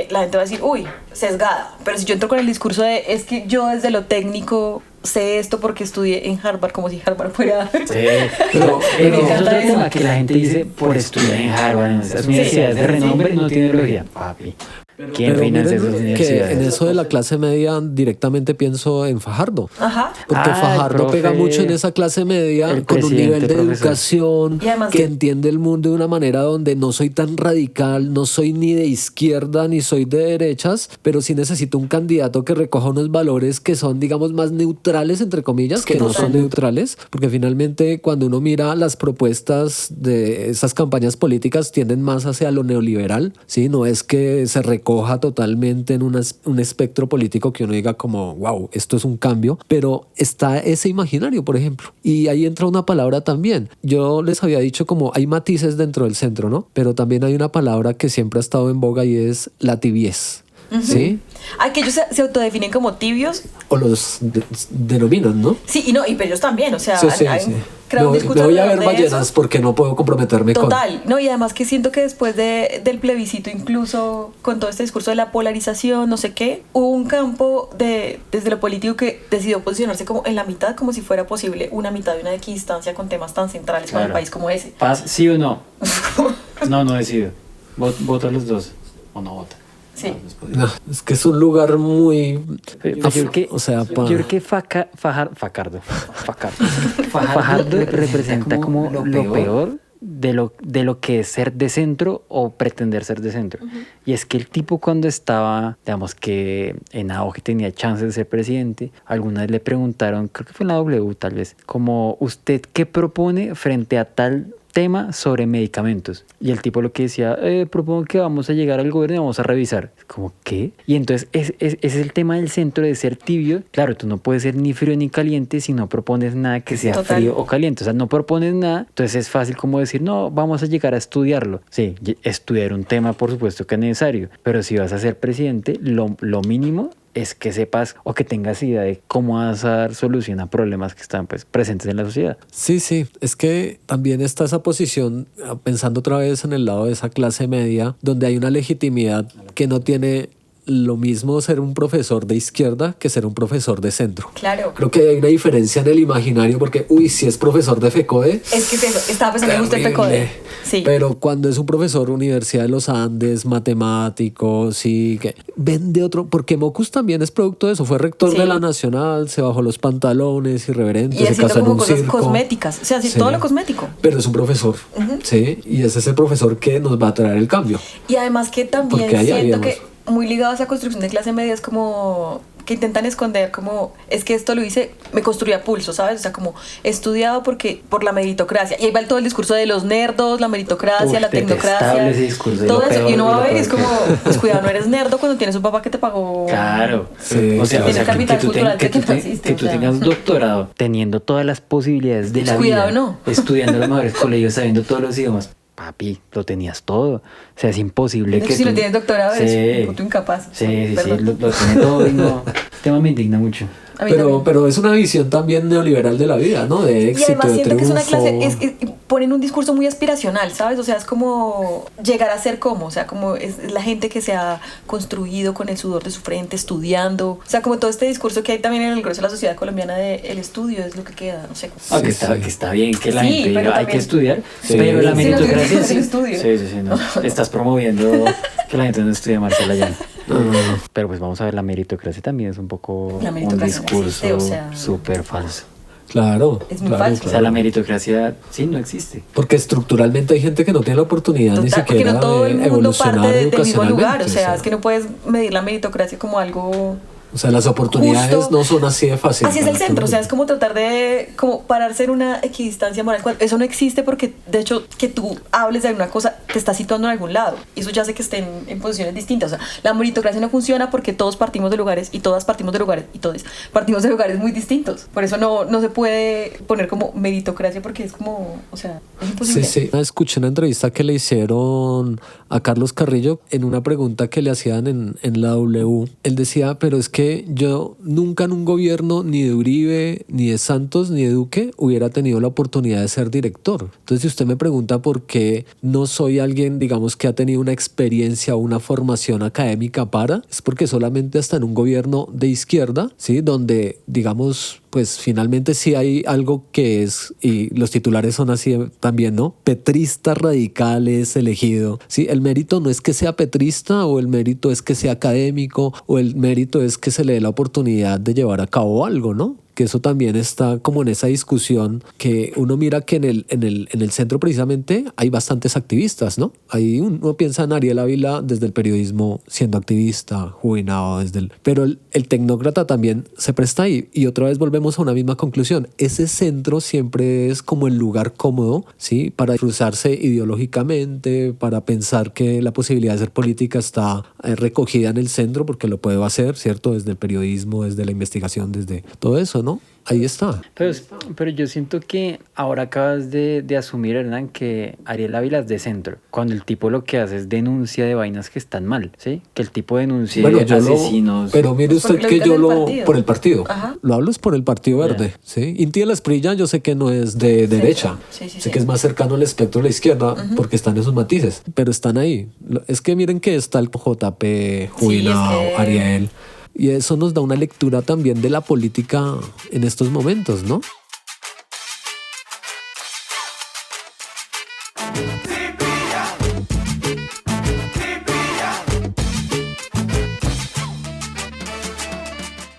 la gente va a decir, uy, sesgada. Pero si yo entro con el discurso de, es que yo desde lo técnico sé esto porque estudié en Harvard, como si Harvard fuera... Sí, pero Me es encanta otro eso. tema que la gente dice por estudiar en Harvard, en esas universidades de renombre, no tiene ideología. Papi, ¿quién Pero financia miren esas que universidades? en eso de la clase media directamente pienso en Fajardo. Ajá. Porque Ah, el Fajardo profe, pega mucho en esa clase media el con un presidente, nivel de profesor. educación Y además que que- entiende el mundo de una manera donde no soy tan radical, no soy ni de izquierda ni soy de derechas, pero sí necesito un candidato que recoja unos valores que son, digamos, más neutrales, entre comillas, que no son Totalmente. neutrales, porque finalmente cuando uno mira las propuestas de esas campañas políticas tienden más hacia lo neoliberal, ¿sí? No es que se recoja totalmente en un espectro político que uno diga como, wow, esto es un cambio, pero está ese imaginario, por ejemplo. Y ahí entra una palabra también. Yo les había dicho como hay matices dentro del centro, ¿no? Pero también hay una palabra que siempre ha estado en boga y es la tibiez, ¿sí? Ay, que ellos se autodefinen como tibios. O los denominan, ¿no? Sí, y no, y pero ellos también, o sea, Sí, sí, han sí. creado un discurso Me voy a ver alrededor de ballenas eso. porque no puedo comprometerme con... Total, no, y además que siento que después del plebiscito, incluso con todo este discurso de la polarización, no sé qué, hubo un campo desde lo político que decidió posicionarse como en la mitad, como si fuera posible una mitad de una equidistancia con temas tan centrales para el Claro. país como ese. ¿Paz, sí o no? No, no decido. Vota los dos. O no vota. Sí. No, es que es un lugar muy... Yo creo que, o sea, yo creo que Fajardo representa como lo peor de lo que es ser de centro o pretender ser de centro. Y es que el tipo cuando estaba, digamos que en auge tenía chances de ser presidente, algunas le preguntaron, creo que fue en la W tal vez, como ¿usted qué propone frente a tal tema sobre medicamentos? Y el tipo lo que decía, propongo que vamos a llegar al gobierno y vamos a revisar. Como, ¿qué? Y entonces ese es el tema del centro, de ser tibio. Claro, tú no puedes ser ni frío ni caliente si no propones nada que sea Total. frío o caliente. O sea, no propones nada, entonces es fácil como decir, no, vamos a llegar a estudiarlo. Sí, estudiar un tema por supuesto que es necesario, pero si vas a ser presidente, lo mínimo es que sepas o que tengas idea de cómo vas a dar solución a problemas que están pues presentes en la sociedad. Sí, sí, es que también está esa posición, pensando otra vez en el lado de esa clase media, donde hay una legitimidad que no tiene lo mismo ser un profesor de izquierda que ser un profesor de centro. Claro. Creo que hay una diferencia en el imaginario porque, uy, si es profesor de FECODE, Es que eso, estaba pensando justo en terrible. PECODE. Sí. Pero cuando es un profesor Universidad de los Andes, matemático, sí, que vende otro, porque Mocus también es producto de eso, fue rector Sí. de la Nacional, se bajó los pantalones, irreverente, Y se haciendo casó en como un cosas circo. cosméticas. O sea, sí, Sí. todo lo cosmético. Pero es un profesor, sí, y ese es el profesor que nos va a traer el cambio. Y además que también Porque ahí siento habíamos. que muy ligado a esa construcción de clase media es como que intentan esconder como es que esto lo hice, me construí a pulso, ¿sabes? O sea, como he estudiado por la meritocracia. Y ahí va todo el discurso de los nerdos, la meritocracia, Uf, la detestable tecnocracia. ese discurso, y Todo lo eso. peor, Y uno y va lo a ver y peor es como, pues cuidado, no eres nerdo cuando tienes un papá que te pagó. Claro. Sí, o sea, claro. o sea, Capital cultural que que tú, naciste, que tú o sea. tengas doctorado teniendo todas las posibilidades de la Cuidado, vida, no. estudiando en los mejores colegios, sabiendo todos los idiomas. Papi, lo tenías todo. O sea, es imposible De hecho, que si tú... no tienes doctorado, Sí. eres un puto incapaz. Sí, sí, sí, Perdón. lo tiene todo y no... El tema me indigna mucho. A mí también. Pero es una visión también neoliberal de la vida, ¿no? De Y éxito, además de siento que es una triunfo. clase, ponen un discurso muy aspiracional, ¿sabes? O sea, es como llegar a ser como, o sea, como es la gente que se ha construido con el sudor de su frente, estudiando. O sea, como todo este discurso que hay también en el grueso de la sociedad colombiana de el estudio es lo que queda, no sé. Ah, Sí, que, está, sí. que está bien que la Sí, gente pero diga, hay que también- estudiar, Sí. pero la Sí, no, meritocracia tiene que sí. ser estudio. Sí, sí, sí, no. Estás promoviendo que la gente no estudie, Marcela, ya. No, no, no. Pero pues vamos a ver, la meritocracia también es un poco La un meritocracia no discurso existe, o sea. súper falso. Claro. Es muy claro, falso. O sea, claro. la meritocracia sí no existe. Porque estructuralmente hay gente que no tiene la oportunidad ni Total, porque siquiera no todo de el mundo evolucionar parte del mismo educacionalmente. lugar, o sea, es que no puedes medir la meritocracia como algo. O sea, las oportunidades Justo. no son así de fáciles. Así es el para centro, o todo sea, el es como tratar de como pararse en una equidistancia moral. Eso no existe porque, de hecho, que tú hables de alguna cosa te está situando en algún lado. Y eso ya hace que estén en posiciones distintas. O sea, la meritocracia no funciona porque todos partimos de lugares y todas partimos de lugares y todos partimos de lugares muy distintos. Por eso no se puede poner como meritocracia porque es como, o sea, es imposible. Sí, sí. Escuché una entrevista que le hicieron a Carlos Carrillo en una pregunta que le hacían en la W. Él decía, pero es que que yo nunca en un gobierno ni de Uribe, ni de Santos, ni de Duque hubiera tenido la oportunidad de ser director. Entonces, si usted me pregunta por qué no soy alguien, digamos, que ha tenido una experiencia o una formación académica es porque solamente hasta en un gobierno de izquierda, ¿sí? Donde, digamos, pues finalmente sí hay algo que es, y los titulares son así también, ¿no? Petrista radical es elegido. Sí, el mérito no es que sea petrista, o el mérito es que sea académico, o el mérito es que se le dé la oportunidad de llevar a cabo algo, ¿no? Que eso también está como en esa discusión, que uno mira que en el centro precisamente hay bastantes activistas, ¿no? Ahí uno piensa en Ariel Ávila desde el periodismo siendo activista, jubilado pero el tecnócrata también se presta ahí, y otra vez volvemos a una misma conclusión. Ese centro siempre es como el lugar cómodo, ¿sí? Para cruzarse ideológicamente, para pensar que la posibilidad de hacer política está recogida en el centro, porque lo puedo hacer, ¿cierto? Desde el periodismo, desde la investigación, desde todo eso, ¿no? Ahí está. Pero yo siento que ahora acabas de asumir, Hernán, que Ariel Ávila es de centro, cuando el tipo lo que hace es denuncia de vainas que están mal, ¿sí? Que el tipo denuncia asesinos. Pero mire usted que yo por el partido. Ajá. Lo hablo es por el Partido Verde, ¿sí? Inti de la Esprilla yo sé que no es de derecha. Sé que es más cercano al espectro de la izquierda, porque están esos matices, pero están ahí. Es que miren que está el JP, jubilado, Ariel. Y eso nos da una lectura también de la política en estos momentos, ¿no?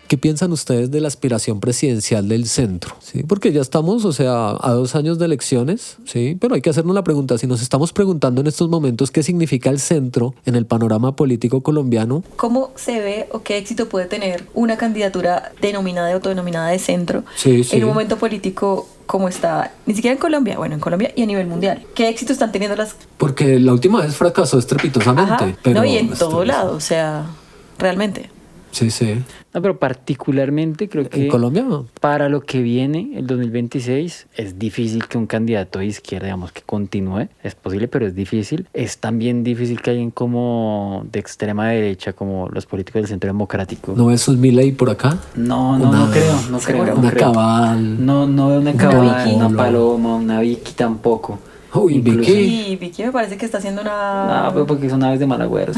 ¿Qué piensan ustedes de la aspiración presidencial del centro? ¿Sí? Porque ya estamos, o sea, a 2 años de elecciones, ¿sí? Pero hay que hacernos la pregunta, si nos estamos preguntando en estos momentos qué significa el centro en el panorama político colombiano. ¿Cómo se ve o qué éxito puede tener una candidatura denominada y autodenominada de centro en un momento político como está, ni siquiera en Colombia, bueno, en Colombia y a nivel mundial? ¿Qué éxito están teniendo las...? Porque la última vez fracasó estrepitosamente. Ajá, pero no, y en todo lado, o sea, realmente. Sí, sí. No, pero particularmente creo que ¿En Colombia? para lo que viene el 2026 es difícil que un candidato de izquierda, digamos, que continúe. Es posible, pero es difícil. Es también difícil que alguien como de extrema derecha, como los políticos del Centro Democrático. ¿No ves un Milei por acá? No creo. Una Cabal. No veo una Cabal, Vicky. una Paloma, una Vicky tampoco. Uy, Incluso- Vicky. Y Vicky me parece que está haciendo una... No, pero porque son aves de mal agüero.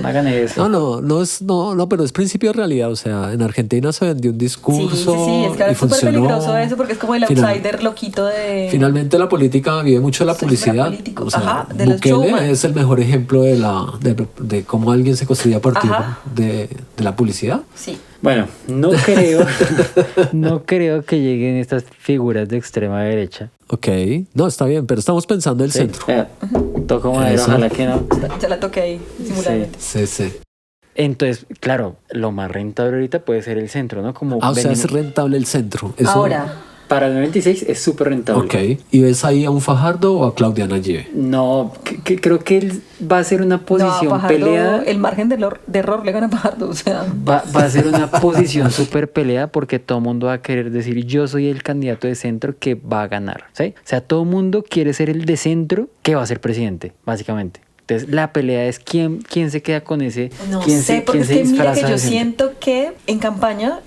No hagan eso. No, pero es principio de realidad. O sea, en Argentina se vendió un discurso. Sí, es que ahora y es súper funcionó. peligroso eso porque es como el outsider loquito de... Finalmente la política vive mucho de la Soy publicidad. político. O sea, Ajá, de los Bukele showman. es el mejor ejemplo de cómo alguien se construye a partir Ajá. de la publicidad. Sí. Bueno, no creo que lleguen estas figuras de extrema derecha. Ok, no, está bien, pero estamos pensando en el centro. Toco madera, Eso. ojalá que no. Ya la toqué ahí, simuladamente. Sí, sí. Entonces, claro, lo más rentable ahorita puede ser el centro, ¿no? Como O sea, es venimos- rentable el centro. Eso- Ahora, para el 96 es súper rentable. Ok, ¿y ves ahí a un Fajardo o a Claudia Nayibe? No, creo que él va a ser una no, a posición Fajardo, peleada. el margen de error le gana a Fajardo, o sea... Va a ser una posición súper pelea porque todo el mundo va a querer decir yo soy el candidato de centro que va a ganar, ¿sí? O sea, todo el mundo quiere ser el de centro que va a ser presidente, básicamente. Entonces la pelea es quién se queda con ese, No quién sé, porque es que mira disfraza que yo de centro. siento que en campaña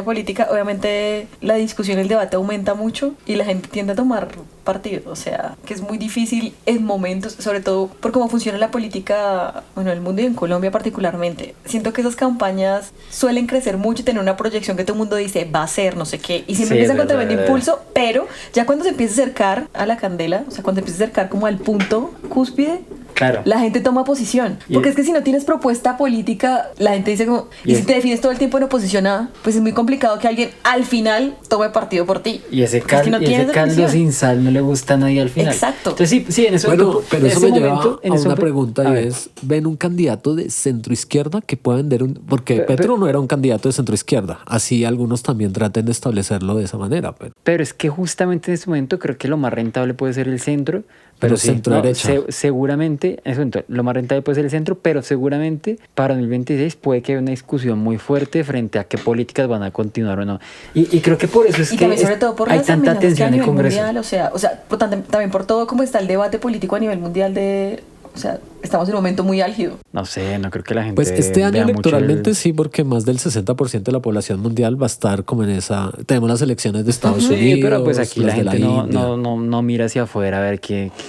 política, obviamente la discusión, el debate aumenta mucho y la gente tiende a tomar partido. O sea, que es muy difícil en momentos, sobre todo por cómo funciona la política, bueno, en el mundo y en Colombia particularmente. Siento que esas campañas suelen crecer mucho y tener una proyección que todo el mundo dice va a ser, no sé qué, y siempre Sí, empiezan con verdad, tremendo verdad. impulso, pero ya cuando se empieza a acercar a la candela, o sea, cuando se empieza a acercar como al punto cúspide, Claro. la gente toma posición. Y- Porque es que si no tienes propuesta política, la gente dice como... Y Y- si te defines todo el tiempo en oposición a... Pues es muy complicado que alguien al final tome partido por ti. Y ese, Porque es que no y ese tienes caldo definición. sin sal no le gusta a nadie al final. Exacto. Entonces sí, en eso Bueno, pero eso me lleva a ese una momento- pregunta a y ver. es, ¿ven un candidato de centroizquierda que pueda vender un...? Porque Petro no era un candidato de centroizquierda, así algunos también traten de establecerlo de esa manera, pero... Pero es que justamente en este momento creo que lo más rentable puede ser el centro. Pero sí, centro derecha. Seguramente, en ese momento, lo más rentable puede ser el centro, pero seguramente para 2026 puede que haya una discusión muy fuerte frente a qué políticas van a continuar o no. Y creo que por eso es Y que también sobre todo por hay las tanta amenazas que a tensión en el nivel Congreso. mundial, o sea también por todo como está el debate político a nivel mundial de... O sea, estamos en un momento muy álgido. No sé, no creo que la gente Pues este año vea mucho electoralmente sí, porque más del 60% de la población mundial va a estar como en esa... Tenemos las elecciones de Estados Unidos. Sí, pero pues aquí la las de gente India. no mira hacia afuera a ver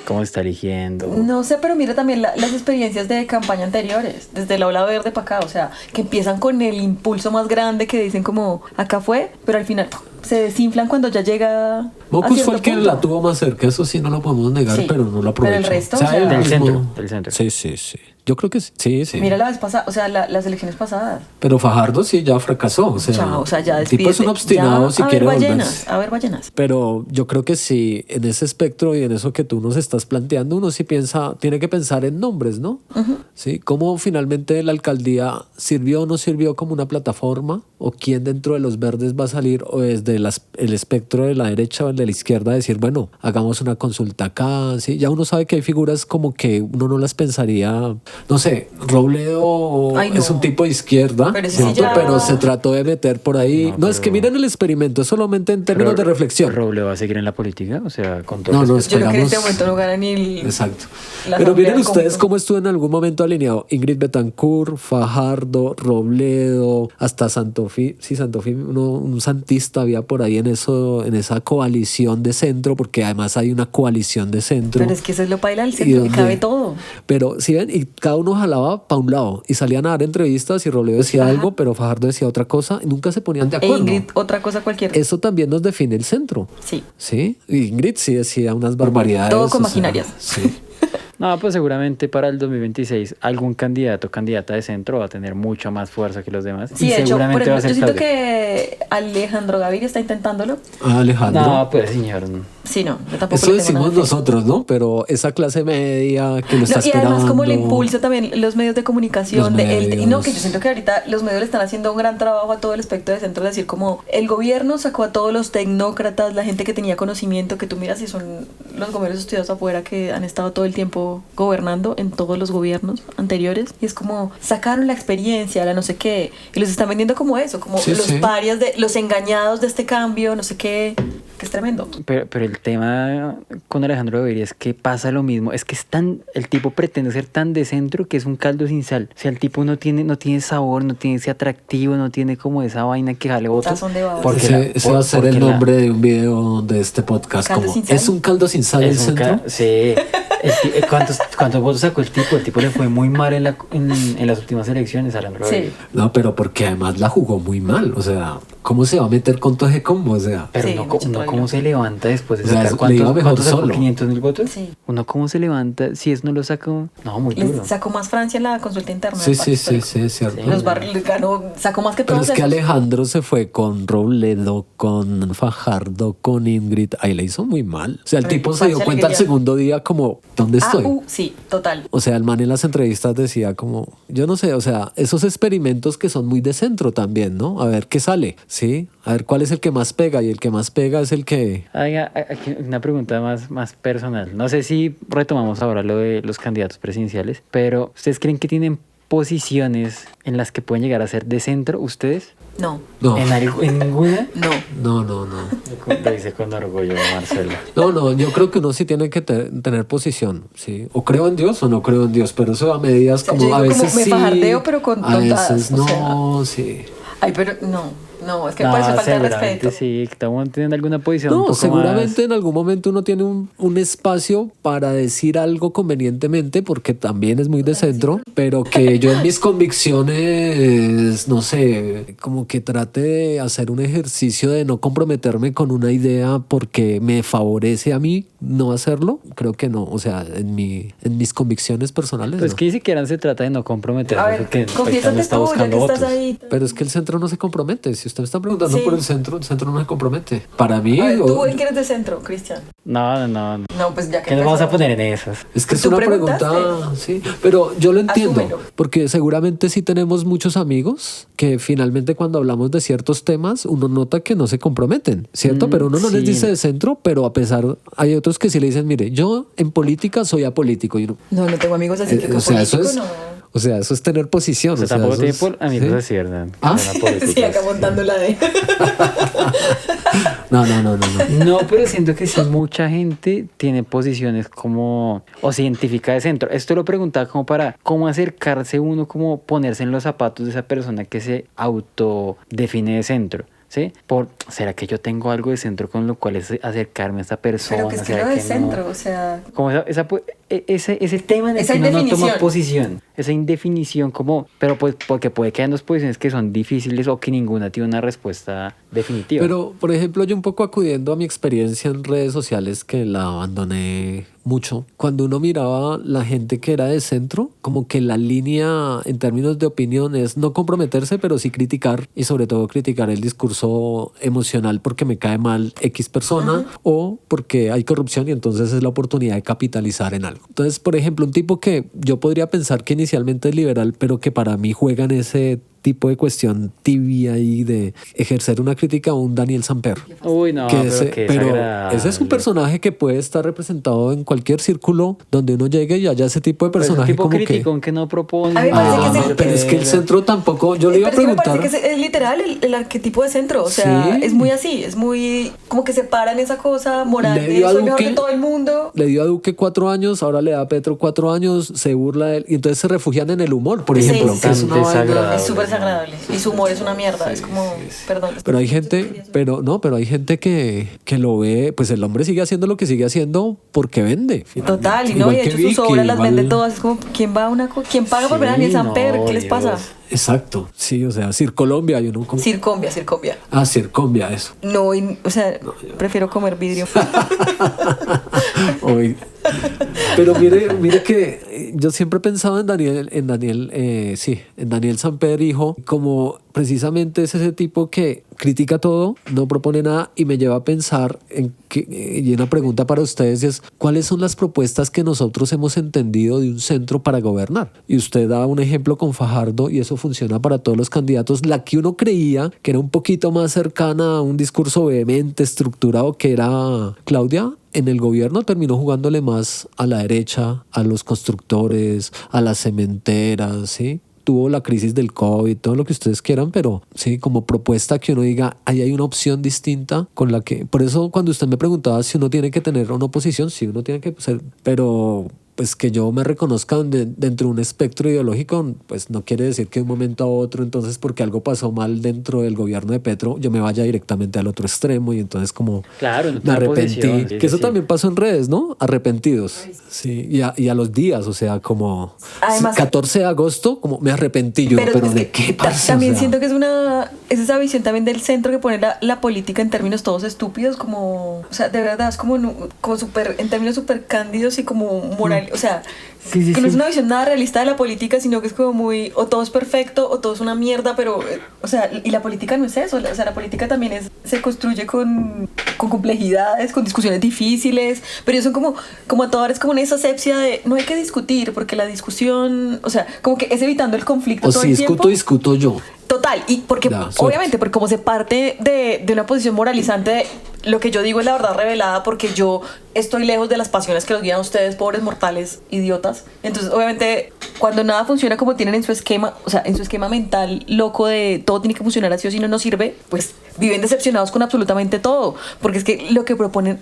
cómo está eligiendo. No sé, pero mira también las experiencias de campaña anteriores, desde la ola verde para acá, o sea, que empiezan con el impulso más grande que dicen como acá fue, pero al final se desinflan cuando ya llega a Mocus cierto fue el que punto. la tuvo más cerca, eso sí no lo podemos negar, Sí, pero no lo aprovechó. pero el resto, o sea, él Del mismo- centro. Sí, sí, sí. Yo creo que sí, sí. Mira la vez pasada, o sea, las elecciones pasadas. Pero Fajardo sí ya fracasó, o sea, Ya el tipo es un despídete. obstinado Ya, si a quiere ver volverse. ballenas, a ver ballenas. Pero yo creo que sí, en ese espectro y en eso que tú nos estás planteando, uno sí tiene que pensar en nombres, ¿no? Sí, cómo finalmente la alcaldía sirvió o no sirvió como una plataforma, o quién dentro de los verdes va a salir, o desde el espectro de la derecha o el de la izquierda, decir, bueno, hagamos una consulta acá, ¿sí? Ya uno sabe que hay figuras como que uno no las pensaría, no sé, Robledo Ay, no. es un tipo de izquierda, Pero ese sí ¿cierto? ya- Pero se trató de meter por ahí. No, es que miren el experimento, es solamente en términos de reflexión. ¿Roble va a seguir en la política? O sea, con todo No, no, respeto. Yo creo que en este Esperamos- momento no gana ni el... Exacto. la Pero asamblea miren del ustedes cómputo. cómo estuvo en algún momento alineado Ingrid Betancourt, Fajardo, Robledo, hasta Santofi. Sí, Santofi, un santista había por ahí en esa coalición de centro, porque además hay una coalición de centro. Pero es que eso es lo paila del ¿Y centro, que dónde? cabe todo. Pero si ven, y cada uno jalaba para un lado y salían a dar entrevistas y Robledo decía Ajá. algo, pero Fajardo decía otra cosa y nunca se ponían de E acuerdo. Ingrid, otra cosa cualquiera. Eso también nos define el centro. Sí. Sí, y Ingrid sí decía unas barbaridades. Todo con o sea, maquinarias. sí. No, pues seguramente para el 2026 algún candidato o candidata de centro va a tener mucha más fuerza que los demás. Sí, y de hecho, por seguramente va a ejemplo, ser yo siento Claudia. que Alejandro Gaviria está intentándolo. Ah, Alejandro. No, pues señor. Sí, no, yo tampoco Eso le tengo decimos nada de fe. nosotros, ¿no? Pero esa clase media que lo está No, y esperando. además como le impulsa también los medios de comunicación Los y no, medios. que yo siento que ahorita los medios le están haciendo un gran trabajo a todo el espectro de centro, es decir, como el gobierno sacó a todos los tecnócratas, la gente que tenía conocimiento, que tú miras y son los gobiernos estudiados afuera que han estado todo el tiempo gobernando en todos los gobiernos anteriores, y es como sacaron la experiencia, la no sé qué, y los están vendiendo como eso, como Sí, los sí. parias de los engañados de este cambio, no sé qué, que es tremendo. Pero el tema con Alejandro Gaviria es que pasa lo mismo. Es que el tipo pretende ser tan de centro que es un caldo sin sal. O sea, el tipo no tiene sabor, no tiene ese atractivo, no tiene como esa vaina que jale otro. Tazón de babas. Ese va a ser el nombre de un video de este podcast. ¿Caldo Como, sin sal? ¿es un caldo sin sal el Es un centro? sí. ¿Cuántos votos sacó el tipo? El tipo le fue muy mal en las últimas elecciones a Alejandro Sí. Gaviria. No, pero porque además la jugó muy mal. O sea, ¿cómo se va a meter con todo ese combo? O sea, Pero Sí, uno, mucho uno trailer. cómo se levanta después de O sea, sacar le iba mejor ¿cuántos sacó? solo. ¿500,000 votos? Sí. Uno cómo se levanta si es no lo sacó. No, muy duro. Les sacó más Francia en la consulta interna. sí, del sí, pacto sí, histórico. sí, es cierto. Sí. Los barrios ganó, sacó más que Pero todos es que esos. Alejandro se fue con Robledo, con Fajardo, con Ingrid. Ahí le hizo muy mal. O sea, el Pero tipo se dio Francia cuenta al alegría. segundo día como, ¿dónde estoy? Sí, total. O sea, el man en las entrevistas decía como, yo no sé, o sea, esos experimentos que son muy de centro también, ¿no? A ver qué sale, ¿sí? A ver cuál es el que más pega, y el que más pega es el que... Oiga, aquí una pregunta más personal. No sé si retomamos ahora lo de los candidatos presidenciales, pero ¿ustedes creen que tienen posiciones en las que pueden llegar a ser de centro ustedes? No, No, ¿En ninguna? no. no. Lo dice con orgullo Marcelo. No, yo creo que uno sí tiene que tener posición, ¿sí? O creo en Dios o no creo en Dios, pero eso a medidas O sea, como yo a digo veces como me sí, fajardeo, pero con a tontadas, veces o no, sí. Ay, pero no, es que parece falta de seguramente respeto. sí, que estamos teniendo alguna posición un No, poco seguramente en algún momento uno tiene un espacio para decir algo convenientemente, porque también es muy de centro, pero que yo en mis convicciones, no sé, como que trate de hacer un ejercicio de no comprometerme con una idea porque me favorece a mí no hacerlo, creo que no, o sea, en mis convicciones personales. Pues no. que ni siquiera se trata de no comprometerse, A ver, porque el país confiésate está tú, ya buscando que estás votos. ahí. Pero es que el centro no se compromete. Si usted me está preguntando Sí. por el centro no se compromete. Para mí, A ver, tú que eres de centro, Cristian. No. No, pues ya que ¿Qué nos vamos a empezamos. poner en esas? es que es ¿Tú una preguntaste? pregunta, sí, pero yo lo entiendo, Asúmelo. porque seguramente sí tenemos muchos amigos que finalmente cuando hablamos de ciertos temas uno nota que no se comprometen, ¿cierto? Pero uno no les sí. dice de centro, pero a pesar, hay otros que sí le dicen, mire, yo en política soy apolítico. Y uno, No tengo amigos así que o sea, eso político, es... no. O sea, eso es tener posición. O sea, tampoco eso tiene es- por amigos ¿sí? así, ¿verdad? ¿Ah? Sí, acá montando la de... No. No, pero siento que sí, mucha gente tiene posiciones como, o se identifica de centro. Esto lo preguntaba como para cómo acercarse uno, como ponerse en los zapatos de esa persona que se autodefine de centro. ¿Sí? ¿Será que yo tengo algo de centro con lo cual es acercarme a esta persona? Pero que es que ¿Será no es no? centro, o sea... Como ese tema en el Esa que uno no toma indefinición. posición, esa indefinición como, pero pues porque puede que hayan dos posiciones que son difíciles o que ninguna tiene una respuesta definitiva. Pero, por ejemplo, yo un poco acudiendo a mi experiencia en redes sociales, que la abandoné mucho, cuando uno miraba la gente que era de centro, como que la línea en términos de opinión es no comprometerse, pero sí criticar, y sobre todo criticar el discurso emocional porque me cae mal X persona o porque hay corrupción y entonces es la oportunidad de capitalizar en algo. Entonces, por ejemplo, un tipo que yo podría pensar que inicialmente es liberal, pero que para mí juega en ese tipo de cuestión tibia y de ejercer una crítica a un Daniel Samper. Uy, no, Que pero ese, qué pero desagradable. ese es un personaje que puede estar representado en cualquier círculo donde uno llegue y haya ese tipo de Pero es un personaje tipo como criticón que no propone. A mí me parece que Ah, es pero es que el centro tampoco, yo le iba a Pero es que me preguntar. parece que es literal el arquetipo de centro, o sea, Sí. es muy así, es muy como que separan esa cosa moral Le de dio a soy mejor Duque. que todo el mundo. Le dio a Duque 4 años, ahora le da a Petro 4 años, se burla de él y entonces se refugian en el humor, por Sí, ejemplo. sí, que es sí. una vaina- Desagradable. Es súper desagradable y su humor es una mierda, es como, perdón. Pero hay gente, pero hay gente que lo ve, pues el hombre sigue haciendo lo que sigue haciendo porque vende. Total, y no, Igual y de que hecho sus Vicky, obras las igual- vende todas, es como, ¿quién paga por ver a Daniel Sí, Samper? no, ¿Qué les pasa? Dios. Exacto, sí, o sea, Circolombia, yo no como... Circombia. Circombia, eso. No, o sea, prefiero comer vidrio. Hoy. Pero mire que yo siempre he pensado en Daniel Samper, hijo, como precisamente es ese tipo que critica todo, no propone nada y me lleva a pensar y una pregunta para ustedes es ¿cuáles son las propuestas que nosotros hemos entendido de un centro para gobernar? Y usted da un ejemplo con Fajardo y eso funciona para todos los candidatos. La que uno creía que era un poquito más cercana a un discurso vehemente, estructurado, que era Claudia, en el gobierno terminó jugándole más a la derecha, a los constructores, a las cementeras, ¿sí? Tuvo la crisis del COVID, todo lo que ustedes quieran, pero sí, como propuesta que uno diga, ahí hay una opción distinta con la que... Por eso cuando usted me preguntaba si uno tiene que tener una oposición, sí, uno tiene que ser... Pero pues que yo me reconozca dentro de un espectro ideológico, pues no quiere decir que de un momento a otro, entonces porque algo pasó mal dentro del gobierno de Petro, yo me vaya directamente al otro extremo y entonces como Claro, no me toma arrepentí. posición, sí, Que eso sí. también pasó en redes, ¿no? Arrepentidos. Sí, y a los días, o sea, como Además- 14 de agosto, como me arrepentí yo, pero es ¿de que qué pasa? También O sea, siento que es esa visión también del centro que pone la política en términos todos estúpidos, como, o sea, de verdad, es como súper, en términos súper cándidos y como moral, o sea, Sí, sí, que no es sí. una visión nada realista de la política, sino que es como muy, o todo es perfecto, o todo es una mierda, pero, o sea, y la política no es eso, o sea, la política también se construye con complejidades, con discusiones difíciles, pero ellos son como a toda hora es como una esa asepsia de no hay que discutir, porque la discusión, o sea, como que es evitando el conflicto o todo si el tiempo. discuto yo. Total, y porque Ya, suerte. obviamente, porque como se parte de una posición moralizante de lo que yo digo es la verdad revelada porque yo estoy lejos de las pasiones que los guían a ustedes, pobres mortales idiotas. Entonces, obviamente, cuando nada funciona como tienen en su esquema, o sea, en su esquema mental loco de todo tiene que funcionar así o si no sirve, pues viven decepcionados con absolutamente todo. Porque es que lo que proponen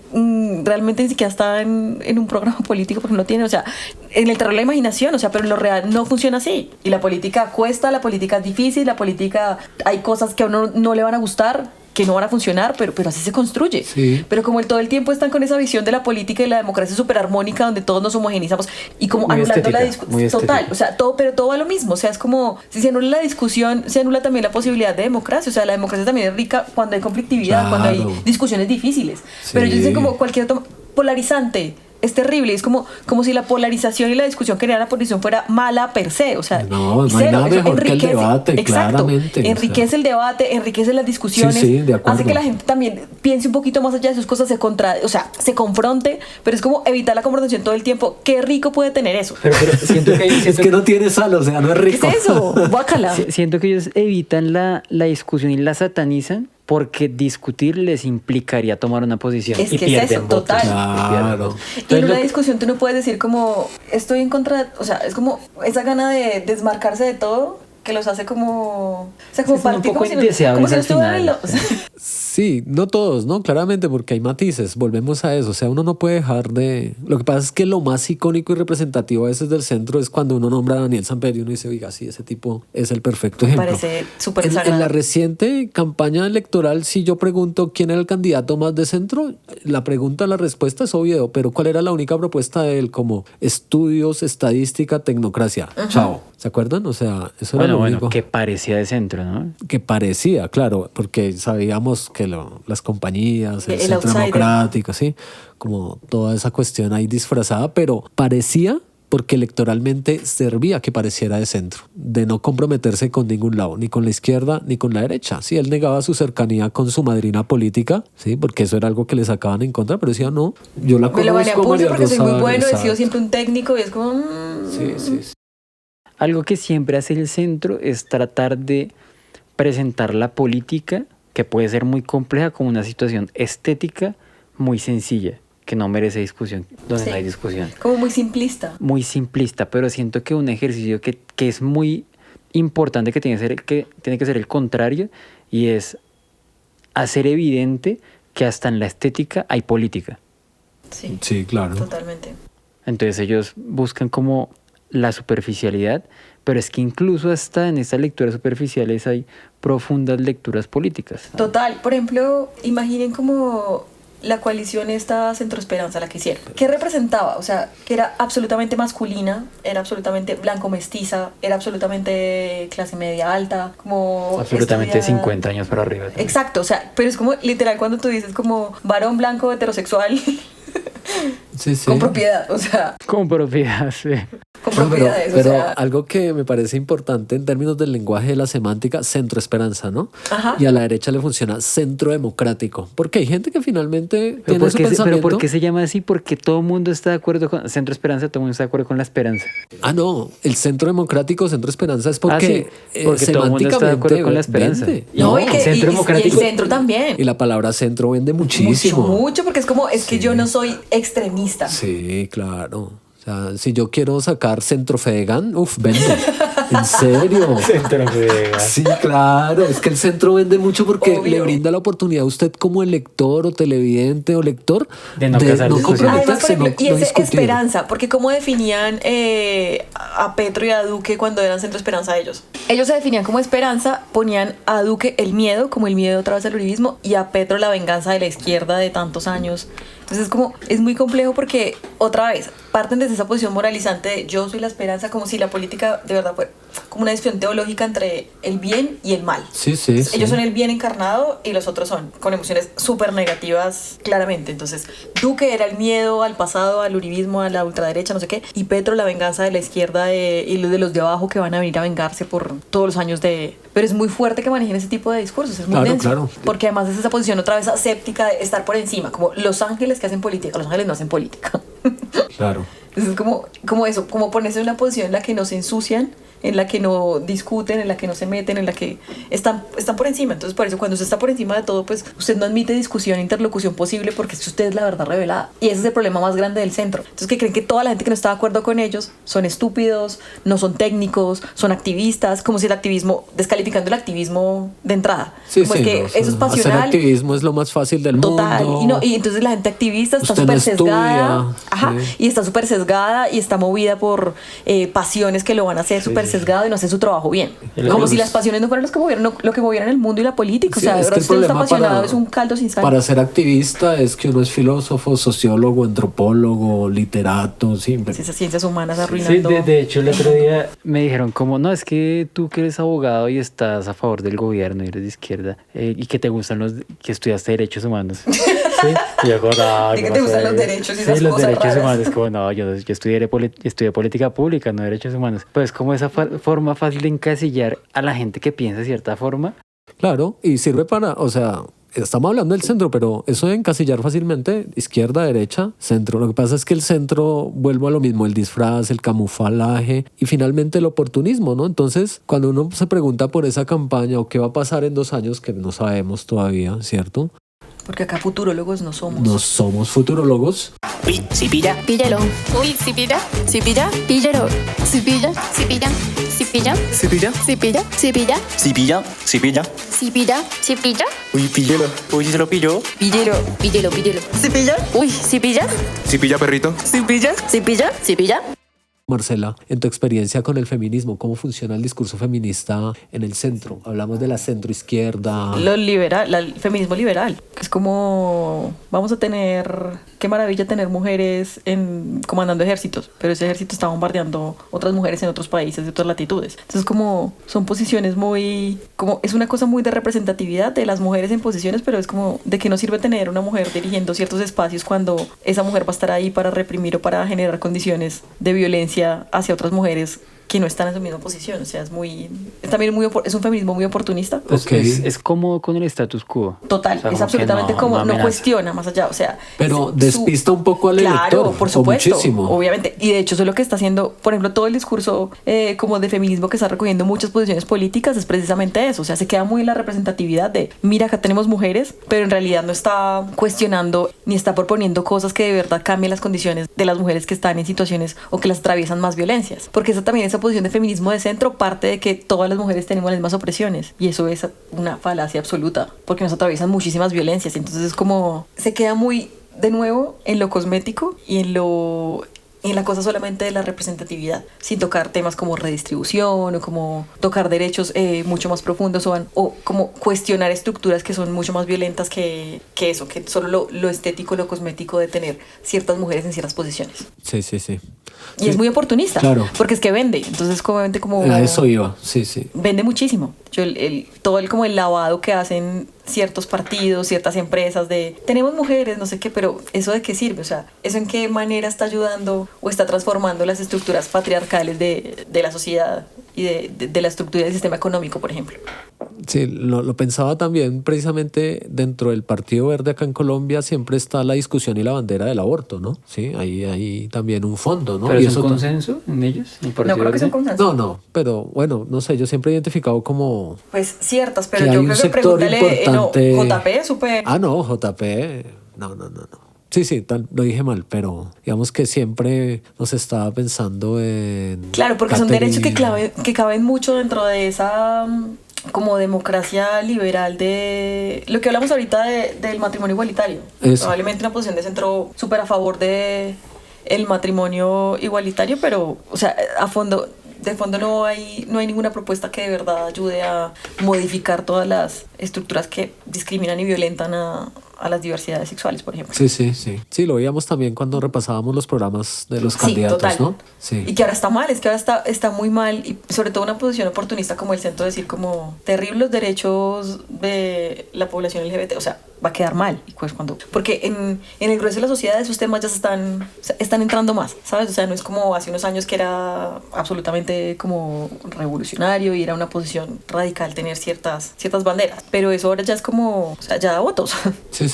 realmente ni siquiera está en un programa político porque no tiene, o sea, en el terreno de la imaginación, o sea, pero en lo real no funciona así. Y la política cuesta, la política es difícil, la política, hay cosas que a uno no le van a gustar, que no van a funcionar, pero así se construye. Sí. Pero como todo el tiempo están con esa visión de la política y la democracia súper armónica, donde todos nos homogenizamos y como Muy anulando la estética, muy discusión. Total, estética. o sea, pero todo va a lo mismo. O sea, es como si se anula la discusión, se anula también la posibilidad de democracia. O sea, la democracia también es rica cuando hay conflictividad, cuando hay Claro. discusiones difíciles. Sí. Pero yo sé como cualquier polarizante. Es terrible, es como si la polarización y la discusión que genera la posición fuera mala per se, o sea, No, y no hay nada eso mejor que el debate, exacto, claramente, o sea. enriquece el debate, enriquece las discusiones, Sí, de acuerdo. hace que la gente también piense un poquito más allá de sus cosas, se confronte, pero es como evitar la confrontación todo el tiempo. Qué rico puede tener eso. Pero siento que Es que no tiene sal, o sea, no es ¿Qué rico. es eso? Guácala. Siento que ellos evitan la discusión y la satanizan porque discutir les implicaría tomar una posición Es y que es pierden eso, votos. total. Claro. Y en Entonces, una lo que- discusión tú no puedes decir como estoy en contra, o sea, es como esa gana de desmarcarse de todo que los hace como, o sea, como Sí, son un partir poco como si no, indeseables como si no al estuvieran en final. o sea, Sí, no todos, ¿no? Claramente, porque hay matices. Volvemos a eso. O sea, uno no puede dejar de... Lo que pasa es que lo más icónico y representativo a veces del centro es cuando uno nombra a Daniel Samper y uno dice, oiga, sí, ese tipo es el perfecto me ejemplo. parece súper En la sagrado. reciente campaña electoral, si yo pregunto quién era el candidato más de centro, la pregunta, la respuesta es obvio, pero ¿cuál era la única propuesta de él? Como estudios, estadística, tecnocracia. Chao. ¿Se acuerdan? O sea, eso era Bueno, lo bueno, único que parecía de centro, ¿no? que parecía, claro, porque sabíamos que las compañías, el El centro outsider. democrático, sí, como toda esa cuestión ahí disfrazada, pero parecía porque electoralmente servía que pareciera de centro, de no comprometerse con ningún lado, ni con la izquierda ni con la derecha. Sí, él negaba su cercanía con su madrina política, sí, porque eso era algo que le sacaban en contra, pero decía, no, yo la Me lo gané a conozco, pulso María porque soy muy Rosario, bueno, he sido exacto. siempre un técnico y es como... Sí, sí, sí. Algo que siempre hace el centro es tratar de presentar la política, que puede ser muy compleja, como una situación estética muy sencilla, que no merece discusión, donde Sí. no hay discusión. Como muy simplista. Muy simplista, pero siento que un ejercicio que es muy importante, que tiene que ser el contrario, y es hacer evidente que hasta en la estética hay política. Sí, Sí, claro. totalmente. Entonces ellos buscan como la superficialidad, pero es que incluso hasta en estas lecturas superficiales hay profundas lecturas políticas. Total, por ejemplo, imaginen como la coalición esta Centro Esperanza, la que hicieron. ¿Qué representaba? O sea, que era absolutamente masculina, era absolutamente blanco mestiza, era absolutamente clase media alta, como... Absolutamente estudiada. 50 años para arriba. Exacto, o sea, pero es como literal cuando tú dices como varón blanco heterosexual Sí, sí. con propiedad, o sea, Con propiedad, sí. con No, propiedades, pero o sea... algo que me parece importante en términos del lenguaje de la semántica, centro esperanza, ¿no? Ajá. Y a la derecha le funciona centro democrático. Porque hay gente que finalmente Pero tiene ¿por, su qué, pensamiento. ¿Por qué se llama así? Porque todo el mundo está de acuerdo con Centro Esperanza, todo el mundo está de acuerdo con la esperanza. Ah, no, el centro democrático, centro esperanza es porque, porque todo el mundo está de acuerdo con la esperanza. vende. No, y que Centro y el Democrático. centro también. Y la palabra centro vende muchísimo. Mucho, porque es como, es que yo no soy extremista. Sí, claro. O sea, si yo quiero sacar centro Fedegan, vende. ¿En serio? Centro Sí, claro, es que el centro vende mucho porque Obvio. le brinda la oportunidad a usted como elector o televidente o lector De no casar discusiones. Además, por comprometerse, ejemplo, y no ese discutir. esperanza, porque cómo definían a Petro y a Duque cuando eran Centro Esperanza ellos. Ellos se definían como esperanza, ponían a Duque el miedo, como el miedo otra vez al uribismo, y a Petro la venganza de la izquierda de tantos años. Entonces es muy complejo porque otra vez parten desde esa posición moralizante de yo soy la esperanza, como si la política de verdad fuera como una discusión teológica entre el bien y el mal. Sí, sí, sí. Ellos son el bien encarnado y los otros son con emociones súper negativas, claramente. Entonces, Duque era el miedo al pasado, al uribismo, a la ultraderecha, no sé qué. Y Petro, la venganza de la izquierda y de los de abajo que van a venir a vengarse por todos los años de... Pero es muy fuerte que manejen ese tipo de discursos, es muy Claro, denso. claro. Porque además es esa posición otra vez aséptica de estar por encima, como los ángeles que hacen política. Los ángeles no hacen política. Claro. Entonces es como eso, como ponerse en una posición en la que no se ensucian, en la que no discuten, en la que no se meten, en la que están por encima. Entonces por eso cuando usted está por encima de todo, pues usted no admite discusión, interlocución posible porque es que usted es la verdad revelada. Y ese es el problema más grande del centro. Entonces que creen que toda la gente que no está de acuerdo con ellos son estúpidos, no son técnicos, son activistas, como si el activismo, descalificando el activismo de entrada. Sí, como sí. es que no, eso es hacer pasional. activismo es lo más fácil del Total, mundo. y entonces la gente activista está Usted no súper sesgada, estudia, ajá, sí. y está súper sesgada y está movida por pasiones que lo van a hacer súper sesgado y no hace su trabajo bien. Y Como los- si las pasiones no fueran los que movieran, lo que movieran el mundo y la política. Sí, o sea, de es que verdad, el usted no está problema apasionado, es un caldo sin sal. Para ser activista es que uno es filósofo, sociólogo, antropólogo, literato, sí. Pues esas ciencias humanas Sí, arruinando. de hecho el otro día me dijeron como, no, es que tú que eres abogado y estás a favor del gobierno y eres de izquierda y que te gustan que estudiaste derechos humanos. Sí, y yo como, no, ¿De qué ¿cómo te gustan así? los derechos y Sí, esas los cosas derechos raras? humanos, como no, yo estudié política pública, no derechos humanos. Pues como esa forma fácil de encasillar a la gente que piensa de cierta forma. Claro, y sirve para, o sea, estamos hablando del centro, pero eso de encasillar fácilmente, izquierda, derecha, centro. Lo que pasa es que el centro, vuelvo a lo mismo, el disfraz, el camuflaje y finalmente el oportunismo, ¿no? Entonces, cuando uno se pregunta por esa campaña o qué va a pasar en 2 años, que no sabemos todavía, ¿cierto? Porque acá futurólogos no somos. No somos futurólogos. Uy, si pilla. Píllelo. Uy, si pilla. Si pilla. Píllelo. Si pilla. Si pilla. Si pilla. ¿Sí pilla? Si pilla. Si pilla. Sí pilla, sí pilla. Si pilla. Si pilla. Uy, píllelo. Uy, si se lo pilló. Píllelo. Píllelo, píllelo. ¿Sí pilla? Uy, si pilla. Sí pilla, perrito. Si pilla. Si pilla. Si pilla. Marcela, en tu experiencia con el feminismo, ¿cómo funciona el discurso feminista en el centro? Hablamos de la centroizquierda. Lo liberal, el feminismo liberal, que es como vamos a tener, qué maravilla tener mujeres comandando ejércitos, pero ese ejército está bombardeando otras mujeres en otros países de otras latitudes. Entonces como son posiciones es una cosa muy de representatividad de las mujeres en posiciones, pero es como de qué nos sirve tener una mujer dirigiendo ciertos espacios cuando esa mujer va a estar ahí para reprimir o para generar condiciones de violencia hacia otras mujeres que no están en su misma posición. O sea, es un feminismo muy oportunista. Pues Ok. es cómodo con el status quo. Total, O sea, es como absolutamente que como no amenaza. cuestiona más allá, o sea, Pero su- despista un poco al elector. Claro, por o supuesto, muchísimo. obviamente, y de hecho eso es lo que está haciendo, por ejemplo, todo el discurso como de feminismo que está recogiendo muchas posiciones políticas es precisamente eso, o sea, se queda muy en la representatividad de, mira, acá tenemos mujeres, pero en realidad no está cuestionando ni está proponiendo cosas que de verdad cambien las condiciones de las mujeres que están en situaciones o que las atraviesan más violencias, porque esa posición de feminismo de centro parte de que todas las mujeres tenemos las mismas opresiones y eso es una falacia absoluta porque nos atraviesan muchísimas violencias. Entonces es como se queda muy de nuevo en lo cosmético y en la cosa solamente de la representatividad, sin tocar temas como redistribución o como tocar derechos mucho más profundos o como cuestionar estructuras que son mucho más violentas que eso, que solo lo estético, lo cosmético de tener ciertas mujeres en ciertas posiciones. Sí, sí, sí. Y es muy oportunista, Claro. porque es que vende, entonces obviamente como... A eso iba, sí, sí. Vende muchísimo. Todo el lavado que hacen ciertos partidos, ciertas empresas de tenemos mujeres, no sé qué, pero ¿eso de qué sirve? O sea, ¿eso en qué manera está ayudando o está transformando las estructuras patriarcales de la sociedad y de la estructura del sistema económico, por ejemplo? Sí, lo pensaba también precisamente dentro del Partido Verde acá en Colombia siempre está la discusión y la bandera del aborto, ¿no? Sí, hay también un fondo, ¿no? ¿Pero Y es un eso consenso en ellos? ¿En el No Partido creo que sea un Verde? consenso. No, pero bueno, no sé, yo siempre he identificado como... Pues ciertas, pero Que hay yo un creo que sector pregúntale, importante- JP, súper... Ah, no, JP, no. Sí, lo dije mal, pero digamos que siempre nos estaba pensando en... Claro, porque son Catherine- derechos que caben mucho dentro de esa como democracia liberal de lo que hablamos ahorita del matrimonio igualitario. Eso. Probablemente una posición de centro súper a favor de el matrimonio igualitario, pero, o sea, de fondo no hay ninguna propuesta que de verdad ayude a modificar todas las estructuras que discriminan y violentan a las diversidades sexuales, por ejemplo. Sí. Sí, lo veíamos también cuando repasábamos los programas de los Sí, candidatos, total. ¿no? Sí. Y que ahora está mal, es que ahora está muy mal, y sobre todo una posición oportunista como el centro, decir como terribles derechos de la población LGBT, o sea, va a quedar mal. Y pues porque en el grueso de la sociedad esos temas ya están entrando más, ¿sabes? O sea, no es como hace unos años que era absolutamente como revolucionario y era una posición radical tener ciertas banderas, pero eso ahora ya es como, o sea, ya da votos. Sí.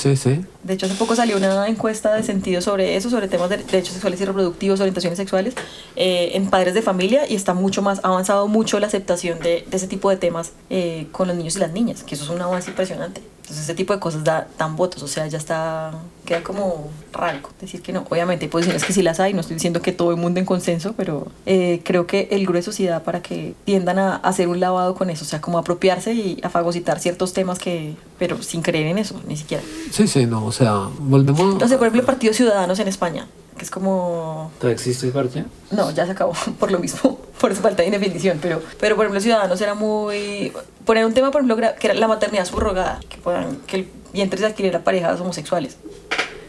De hecho, hace poco salió una encuesta de sentido sobre eso, sobre temas de derechos sexuales y reproductivos, orientaciones sexuales, en padres de familia, y está ha avanzado mucho la aceptación de ese tipo de temas con los niños y las niñas, que eso es un avance impresionante. Entonces ese tipo de cosas dan votos, o sea, queda como raro decir que no. Obviamente hay posiciones que sí las hay, no estoy diciendo que todo el mundo en consenso, pero creo que el grueso sí da para que tiendan a hacer un lavado con eso, o sea, como apropiarse y a fagocitar ciertos temas pero sin creer en eso, ni siquiera. Sí, no, o sea, volvemos... Entonces, por ejemplo, el Partido Ciudadanos en España, que es como... ¿Todavía existe el partido? No, ya se acabó por lo mismo, por su falta de indefinición, pero por ejemplo, Ciudadanos era muy... Poner un tema, por ejemplo, que era la maternidad subrogada, que el vientre se adquiriera a parejas homosexuales.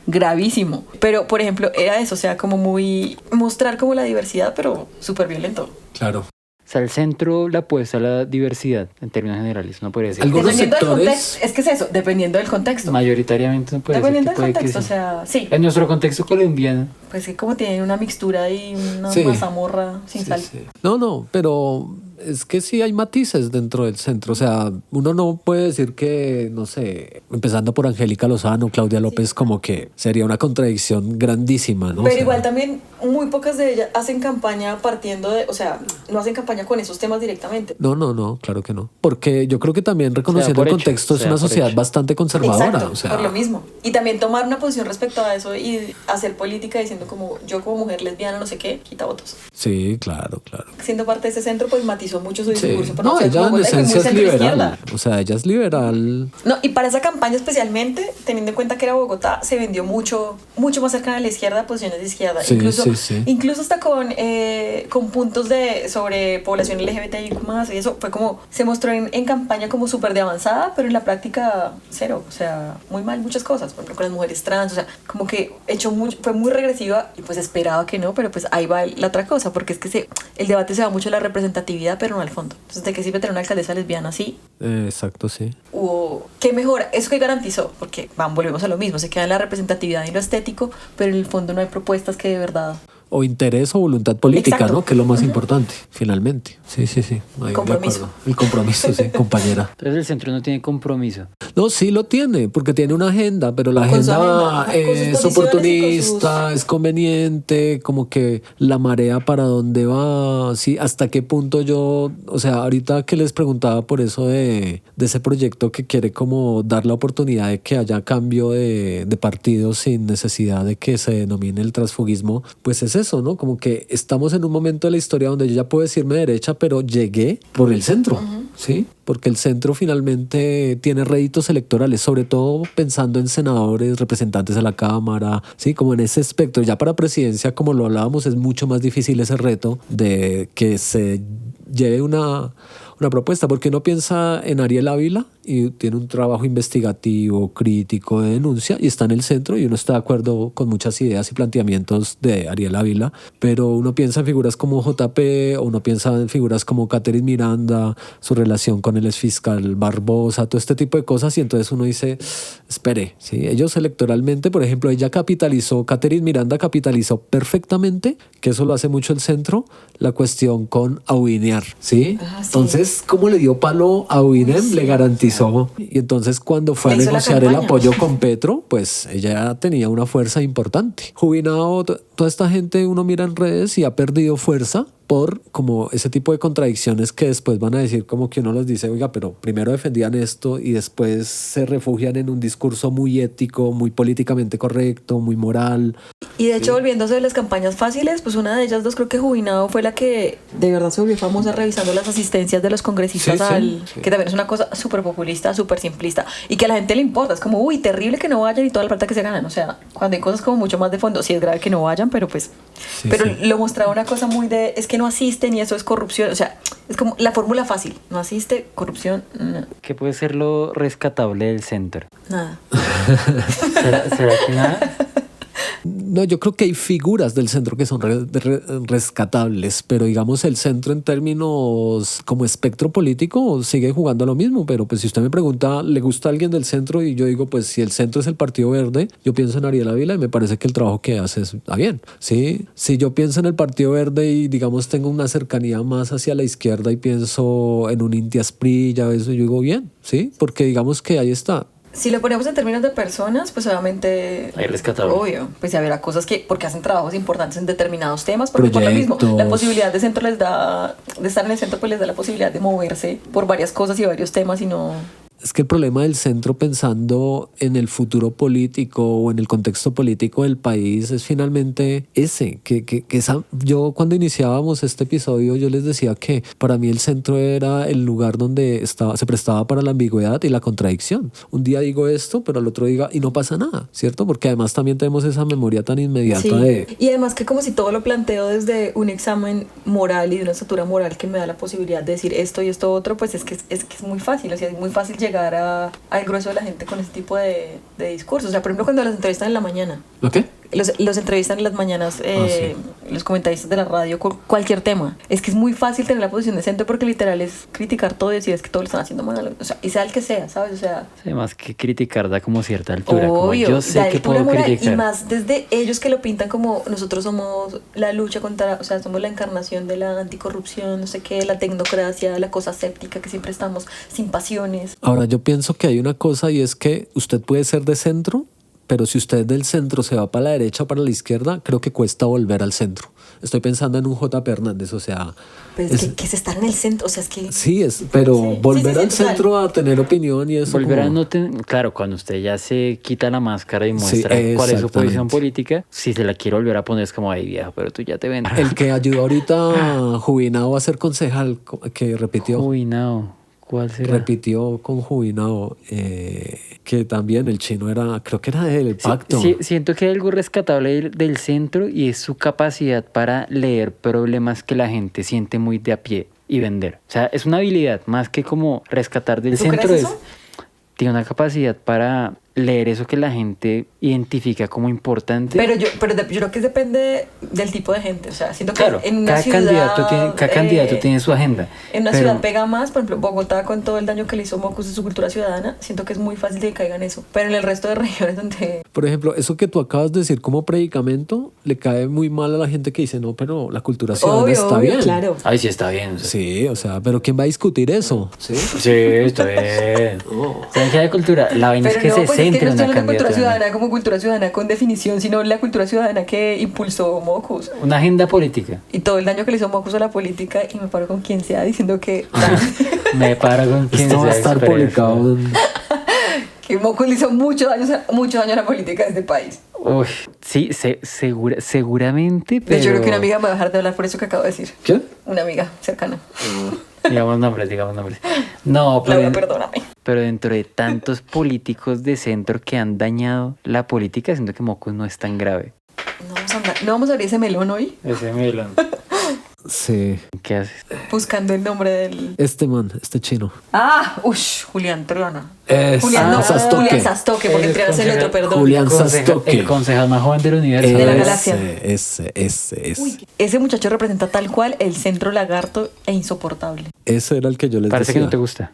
Gravísimo. Pero, por ejemplo, era eso, o sea, como muy... Mostrar como la diversidad, pero súper violento. Claro. O sea, el centro la apuesta a la diversidad en términos generales, no podría decir. Algunos Dependiendo del sectores- contexto, es que es eso, dependiendo del contexto. Mayoritariamente no puede Dependiendo decir del que puede que contexto, sí. o sea, sí. En nuestro contexto colombiano, Pues que como tienen una mixtura y una Sí. mazamorra sin sal. Sí. No, pero Es que sí hay matices dentro del centro. O sea, uno no puede decir que, no sé, empezando por Angélica Lozano, Claudia López, como que sería una contradicción grandísima, ¿no? Pero O sea, igual también muy pocas de ellas hacen campaña partiendo de, o sea, no hacen campaña con esos temas directamente. no, claro que no. Porque yo creo que también reconociendo por el hecho, contexto es sea una por sociedad hecho. bastante conservadora. Exacto, O sea, por lo mismo. Y también tomar una posición respecto a eso y hacer política diciendo como yo como mujer lesbiana, no sé qué, quita votos. sí, claro. Siendo parte de ese centro, pues matizó mucho su Sí. discurso. No, ser ella en Bogotá y fue muy esencia es centro-izquierda. liberal. O sea, ella es liberal. No, y para esa campaña especialmente, teniendo en cuenta que era Bogotá, se vendió mucho más cercana a la izquierda, posiciones de izquierda. Sí, incluso, sí. incluso hasta con puntos sobre población LGBTI más, y eso fue como, se mostró en campaña como súper de avanzada, pero en la práctica cero, o sea, muy mal muchas cosas, por ejemplo con las mujeres trans, o sea, como que fue muy regresiva y pues esperaba que no, pero pues ahí va la otra cosa, porque es que el debate se va mucho a la representatividad, pero no al fondo. Entonces, ¿de qué sirve tener una alcaldesa lesbiana así? Exacto, sí. O qué mejora, eso que garantizó, porque volvemos a lo mismo, se queda en la representatividad y lo estético, pero en el fondo no hay propuestas que de verdad. O interés o voluntad política, Exacto. ¿no? Que es lo más importante, finalmente. Sí. Ahí de Compromiso. acuerdo. El compromiso, sí, compañera. Entonces el centro no tiene compromiso. No, sí lo tiene, porque tiene una agenda, pero la Con su agenda agenda, con sus es posiciones y con oportunista, es conveniente, como que la marea para dónde va, sí, hasta qué punto o sea, ahorita que les preguntaba por eso de ese proyecto que quiere como dar la oportunidad de que haya cambio de partidos sin necesidad de que se denomine el transfugismo, pues es eso, ¿no? Como que estamos en un momento de la historia donde yo ya puedo decirme derecha, pero llegué por el centro, ¿sí? Porque el centro finalmente tiene réditos electorales, sobre todo pensando en senadores, representantes de la Cámara, ¿sí? Como en ese espectro. Ya para presidencia, como lo hablábamos, es mucho más difícil ese reto de que se lleve una propuesta, porque uno piensa en Ariel Ávila y tiene un trabajo investigativo, crítico, de denuncia, y está en el centro y uno está de acuerdo con muchas ideas y planteamientos de Ariel Ávila, pero uno piensa en figuras como JP, o uno piensa en figuras como Catherine Miranda, su relación con el exfiscal Barbosa, todo este tipo de cosas, y entonces uno dice, espere, ¿sí? Ellos electoralmente, por ejemplo, Catherine Miranda capitalizó perfectamente, que eso lo hace mucho el centro, la cuestión con Aubinear, ¿sí? Ah, sí. Entonces, ¿cómo le dio palo a Aubinem? Sí. Le garantizó. Y entonces cuando fue a Le hizo la negociar el campaña. apoyo con Petro, pues ella tenía una fuerza importante. Jubinado, toda esta gente uno mira en redes y ha perdido fuerza por como ese tipo de contradicciones que después van a decir como que uno les dice, oiga, pero primero defendían esto y después se refugian en un discurso muy ético, muy políticamente correcto, muy moral. Y de hecho, volviéndose de las campañas fáciles, pues una de ellas dos, creo que Jubinado fue la que de verdad se volvió famosa revisando las asistencias de los congresistas Sí. que también es una cosa súper populista, súper simplista, y que a la gente le importa, es como, uy, terrible que no vayan y toda la plata que se ganan, o sea, cuando hay cosas como mucho más de fondo, sí es grave que no vayan, pero pues, Sí, pero sí. lo mostraba una cosa muy es que no asisten y eso es corrupción, o sea, es como la fórmula fácil, no asiste, corrupción, no, ¿Qué puede ser lo rescatable del centro? nada. ¿Será que nada? No, yo creo que hay figuras del centro que son rescatables, pero digamos el centro en términos como espectro político sigue jugando a lo mismo, pero pues si usted me pregunta, ¿le gusta a alguien del centro? Y yo digo, pues si el centro es el Partido Verde, yo pienso en Ariel Ávila y me parece que el trabajo que hace está bien, ¿sí? Si yo pienso en el Partido Verde y digamos tengo una cercanía más hacia la izquierda y pienso en un Inti Asprilla, eso yo digo bien, ¿sí? Porque digamos que ahí está. Si lo ponemos en términos de personas, pues obviamente... Hay rescatable. Obvio, pues ya verá cosas porque hacen trabajos importantes en determinados temas, porque por lo mismo, la Proyectos. posibilidad de centro de estar en el centro pues les da la posibilidad de moverse por varias cosas y varios temas y no... Es que el problema del centro pensando en el futuro político o en el contexto político del país es finalmente ese, yo cuando iniciábamos este episodio yo les decía que para mí el centro era el lugar donde se prestaba para la ambigüedad y la contradicción. Un día digo esto, pero al otro diga y no pasa nada, ¿cierto? Porque además también tenemos esa memoria tan inmediata Sí. de... Y además que como si todo lo planteo desde un examen moral y de una estatura moral que me da la posibilidad de decir esto y esto otro, pues es que es muy fácil, o sea, es muy fácil llegar al grueso de la gente con ese tipo de discursos. O sea, por ejemplo, cuando las entrevistan en la mañana, ¿Lo qué? los entrevistan en las mañanas Sí. los comentaristas de la radio con cualquier tema. Es que es muy fácil tener la posición de centro porque literal es criticar todo y decir es que todo lo están haciendo mal. O sea, y sea el que sea, ¿sabes? O sea, Además que criticar da como cierta altura, como obvio, yo sé da que altura puedo moral, criticar. y más desde ellos que lo pintan como nosotros somos la lucha contra, o sea, somos la encarnación de la anticorrupción, no sé qué, la tecnocracia, la cosa séptica, que siempre estamos sin pasiones. Ahora, yo pienso que hay una cosa y es que usted puede ser de centro, pero si usted del centro se va para la derecha o para la izquierda, creo que cuesta volver al centro. Estoy pensando en un J.P. Hernández, o sea... Pero es que es estar en el centro, o sea, es que... Sí, pero Sí, volver sí, al total. centro a tener opinión y eso. Volver a como- no tener, claro, cuando usted ya se quita la máscara y muestra Sí, cuál es su posición exactamente. política, si se la quiere volver a poner es como, ay viejo, pero tú ya te ven. El que ayudó ahorita a Jubinao a ser concejal, que repitió. Uy, no, ¿cuál será? Repitió con Jubinao, que también el chino era, creo que era del pacto. Sí, siento que hay algo rescatable del centro y es su capacidad para leer problemas que la gente siente muy de a pie y vender. O sea, es una habilidad más que como rescatar del ¿Tú centro. crees Es, eso? tiene una capacidad para leer eso que la gente identifica como importante. Pero yo creo que depende del tipo de gente, o sea, siento que claro, en una cada ciudad... candidato tiene su agenda. En una pero- ciudad pega más, por ejemplo, Bogotá con todo el daño que le hizo Mocus de su cultura ciudadana, siento que es muy fácil de que caigan eso. Pero en el resto de regiones donde... Por ejemplo, eso que tú acabas de decir como predicamento, le cae muy mal a la gente que dice, no, pero la cultura ciudadana está bien. claro. Ay, sí, está bien. Sí, o sea, pero ¿quién va a discutir eso? Sí. Sí, está bien. ¿Saben qué hay de cultura? La vaina Pero es que no, se pues es que centre no en estoy una hablando de cultura candidatura. ciudadana como cultura ciudadana con definición, sino la cultura ciudadana que impulsó Mocus. Una agenda política. Y todo el daño que le hizo Mocus a la política, y me paro con quien sea diciendo que, Me paro con quien Esto va a sea estar expreso. publicado en... que Mocus le hizo mucho daño a la política de este país. Uy, sí, seguramente, De pero... hecho, creo que una amiga me va a dejar de hablar por eso que acabo de decir. ¿Qué? Una amiga cercana. Digamos nombres. No, Laura, perdóname. pero dentro de tantos políticos de centro que han dañado la política, siento que Mocus no es tan grave. No vamos a abrir ese melón hoy Ese melón. Sí. ¿Qué haces? buscando el nombre del... Este man, este chino. Julián Triana. Es Julián, no, Sastoque. Julián Sastoque, porque Eres Triana es el otro, concejal. perdón. Julián Sastoque. El concejal más joven del universo. De la galaxia. Ese. Ese muchacho representa tal cual el centro lagarto e insoportable. Ese era el que yo les Parece que decía. no te gusta.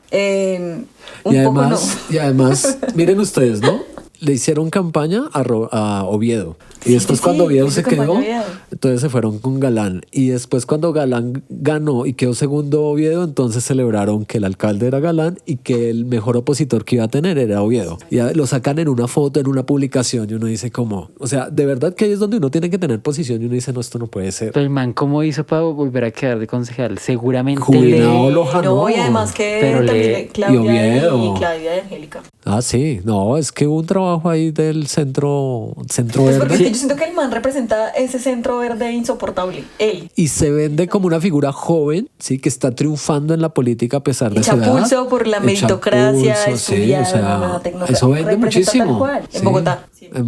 Un poco no. Y además, miren ustedes, ¿no? Le hicieron campaña a Oviedo. Y Sí, después sí, cuando sí, Oviedo hizo se campaña quedó, a Oviedo. entonces se fueron con Galán. Y después cuando Galán ganó y quedó segundo Oviedo, entonces celebraron que el alcalde era Galán y que el mejor opositor que iba a tener era Oviedo. Y lo sacan en una foto, en una publicación y uno dice como... O sea, de verdad que ahí es donde uno tiene que tener posición y uno dice, no, esto no puede ser. Pero el man, ¿cómo hizo para volver a quedar de concejal? Seguramente Jubilado le... lo jaló. No, y además que Pero también le- Claudia y Oviedo. y Claudia y Angélica. Ah, sí. No, es que hubo un trabajo ahí del centro Pues verde. porque es que yo siento que el man representa ese centro verde insoportable. Él. Y se vende como una figura joven, sí, que está triunfando en la política a pesar de Echa su edad. pulso por la Echa meritocracia, pulso, sí, estudiar, o sea, la tecnología. eso vende Representa muchísimo. tal cual. En Sí. Bogotá. Sí. En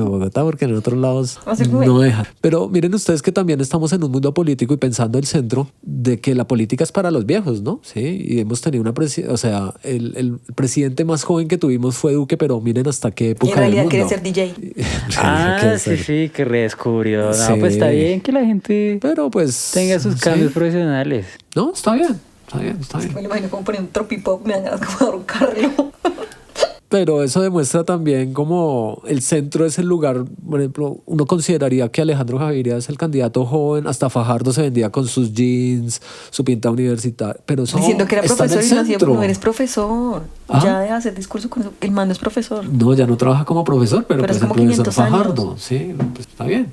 Bogotá, porque en otros lados Así como no él. deja. Pero miren ustedes que también estamos en un mundo político y pensando el centro de que la política es para los viejos, ¿no? Sí, y hemos tenido una o sea, el presidente más joven que tuvimos fue Duque, pero miren hasta qué Y época en realidad del quiere mundo. ser DJ. Ah, Quiere sí, ser- sí, que redescubrió. No, Sí. pues está bien que la gente Pero pues... tenga sus sí. cambios profesionales. No, está bien, está bien, está bien. Me lo imagino como poniendo tropipop, me dan ganas como de ahorcarlo. Pero eso demuestra también como el centro es el lugar, por ejemplo, uno consideraría que Alejandro Gaviria es el candidato joven, hasta Fajardo se vendía con sus jeans, su pinta universitaria, pero eso Diciendo que era está en el profesor y no hacía, centro. no eres profesor. Ah. Ya de hacer discurso con eso. El man no es profesor. No, ya no trabaja como profesor, pero, Pero pues es como el profesor 500 años. Fajardo, sí, pues está bien.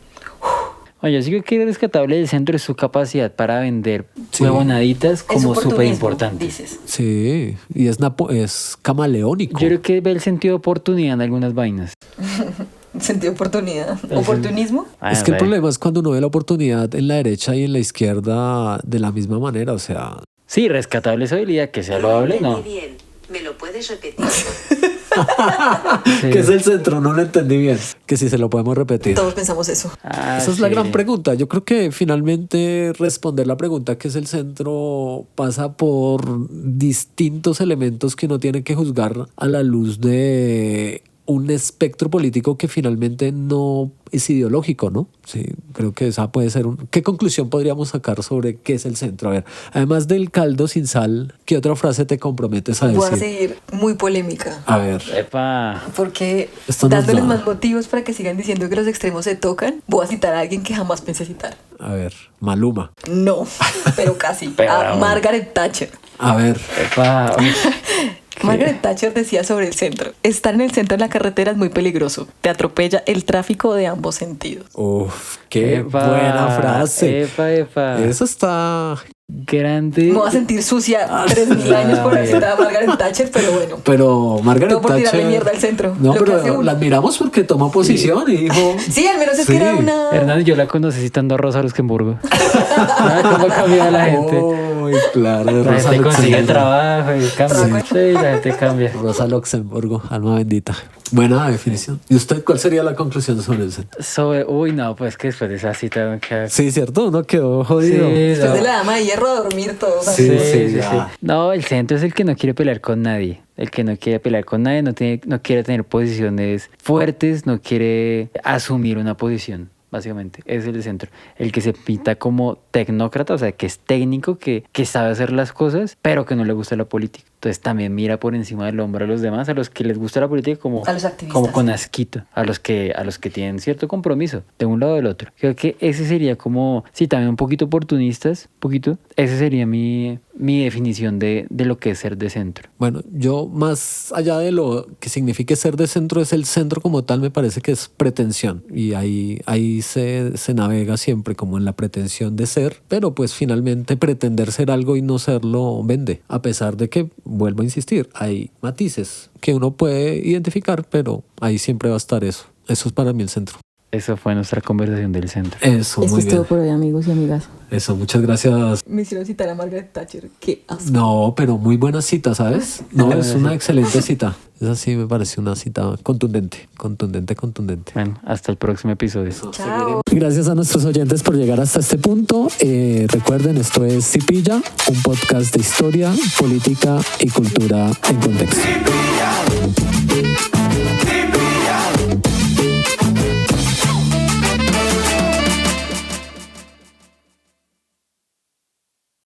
Oye, sí que rescatable del centro es su capacidad para vender Sí. huevonaditas Es como oportunismo, súper importante. dices. Sí, y es camaleónico. Yo creo que ve el sentido de oportunidad en algunas vainas. Sentido de oportunidad. ¿Oportunismo? Es que el Ah, problema es cuando uno ve la oportunidad en la derecha y en la izquierda de la misma manera, o sea, Sí, rescatable esa habilidad, que sea loable, no. Bien, ¿me lo puedes repetir? Sí. ¿qué es el centro? No lo entendí bien. Que si se lo podemos repetir. Todos pensamos eso. Ah, Esa es la sí. gran pregunta. Yo creo que finalmente responder la pregunta que es el centro pasa por distintos elementos que uno tiene que juzgar a la luz de un espectro político que finalmente no es ideológico, ¿no? Sí, creo que esa puede ser ¿Qué conclusión podríamos sacar sobre qué es el centro? A ver, además del caldo sin sal, ¿qué otra frase te comprometes a decir? Voy a seguir muy polémica. A ver. Epa. Porque Esto nos dándoles da. más motivos para que sigan diciendo que los extremos se tocan, voy a citar a alguien que jamás pensé citar. A ver, Maluma. No, pero casi. Pero a bueno. Margaret Thatcher. A ver, Epa. Margaret Thatcher decía sobre el centro: estar en el centro de la carretera es muy peligroso. Te atropella el tráfico de ambos sentidos. uf, qué Epa, buena frase. Epa. Eso está... Grande. Me voy a sentir sucia 3000 años por haber citado a Margaret Thatcher, pero bueno. Pero Margaret Todo por Thatcher... tirarle mierda al centro. No, Lo que hace pero uno. la admiramos porque tomó posición y dijo... Sí, al menos es Sí. que era una... Hernán, yo la conocí citando a Rosa Luxemburgo. ¿Sabes cómo cambia la gente? Uy, claro, La Rosa gente consigue Luxemburgo. trabajo y cambia. Sí, la gente cambia. Rosa Luxemburgo, alma bendita. Buena definición. ¿Y usted cuál sería la conclusión sobre el centro? Uy, no, pues que después de esa cita me queda... Sí, cierto, uno quedó jodido. Después no. de la dama de hierro a dormir todo. Sí, Sí. ya. No, el centro es el que no quiere pelear con nadie. El que no quiere pelear con nadie, no quiere tener posiciones fuertes, no quiere asumir una posición. Básicamente, ese es el centro. El que se pinta como tecnócrata, o sea, que es técnico, que sabe hacer las cosas, pero que no le gusta la política. Entonces también mira por encima del hombro a los demás, a los que les gusta la política como, A los activistas. como con asquito, a los que tienen cierto compromiso de un lado o del otro. Creo que ese sería como, sí, también un poquito oportunistas, poquito. Ese sería mi definición de lo que es ser de centro. Bueno, yo más allá de lo que signifique ser de centro, es el centro como tal, me parece que es pretensión. Y ahí se navega siempre como en la pretensión de ser, pero pues finalmente pretender ser algo y no serlo vende. A pesar de que, vuelvo a insistir, hay matices que uno puede identificar, pero ahí siempre va a estar eso. Eso es para mí el centro. Eso fue nuestra conversación del centro. Eso, Esto muy es bien. todo por hoy, amigos y amigas. Eso, muchas gracias. Me hicieron citar a Margaret Thatcher. Qué asco. No, pero muy buena cita, ¿sabes? No, es una excelente cita. Esa sí me parece una cita contundente. Bueno, hasta el próximo episodio. Chao. Gracias a nuestros oyentes por llegar hasta este punto. Recuerden, esto es Cipilla, un podcast de historia, política y cultura en contexto.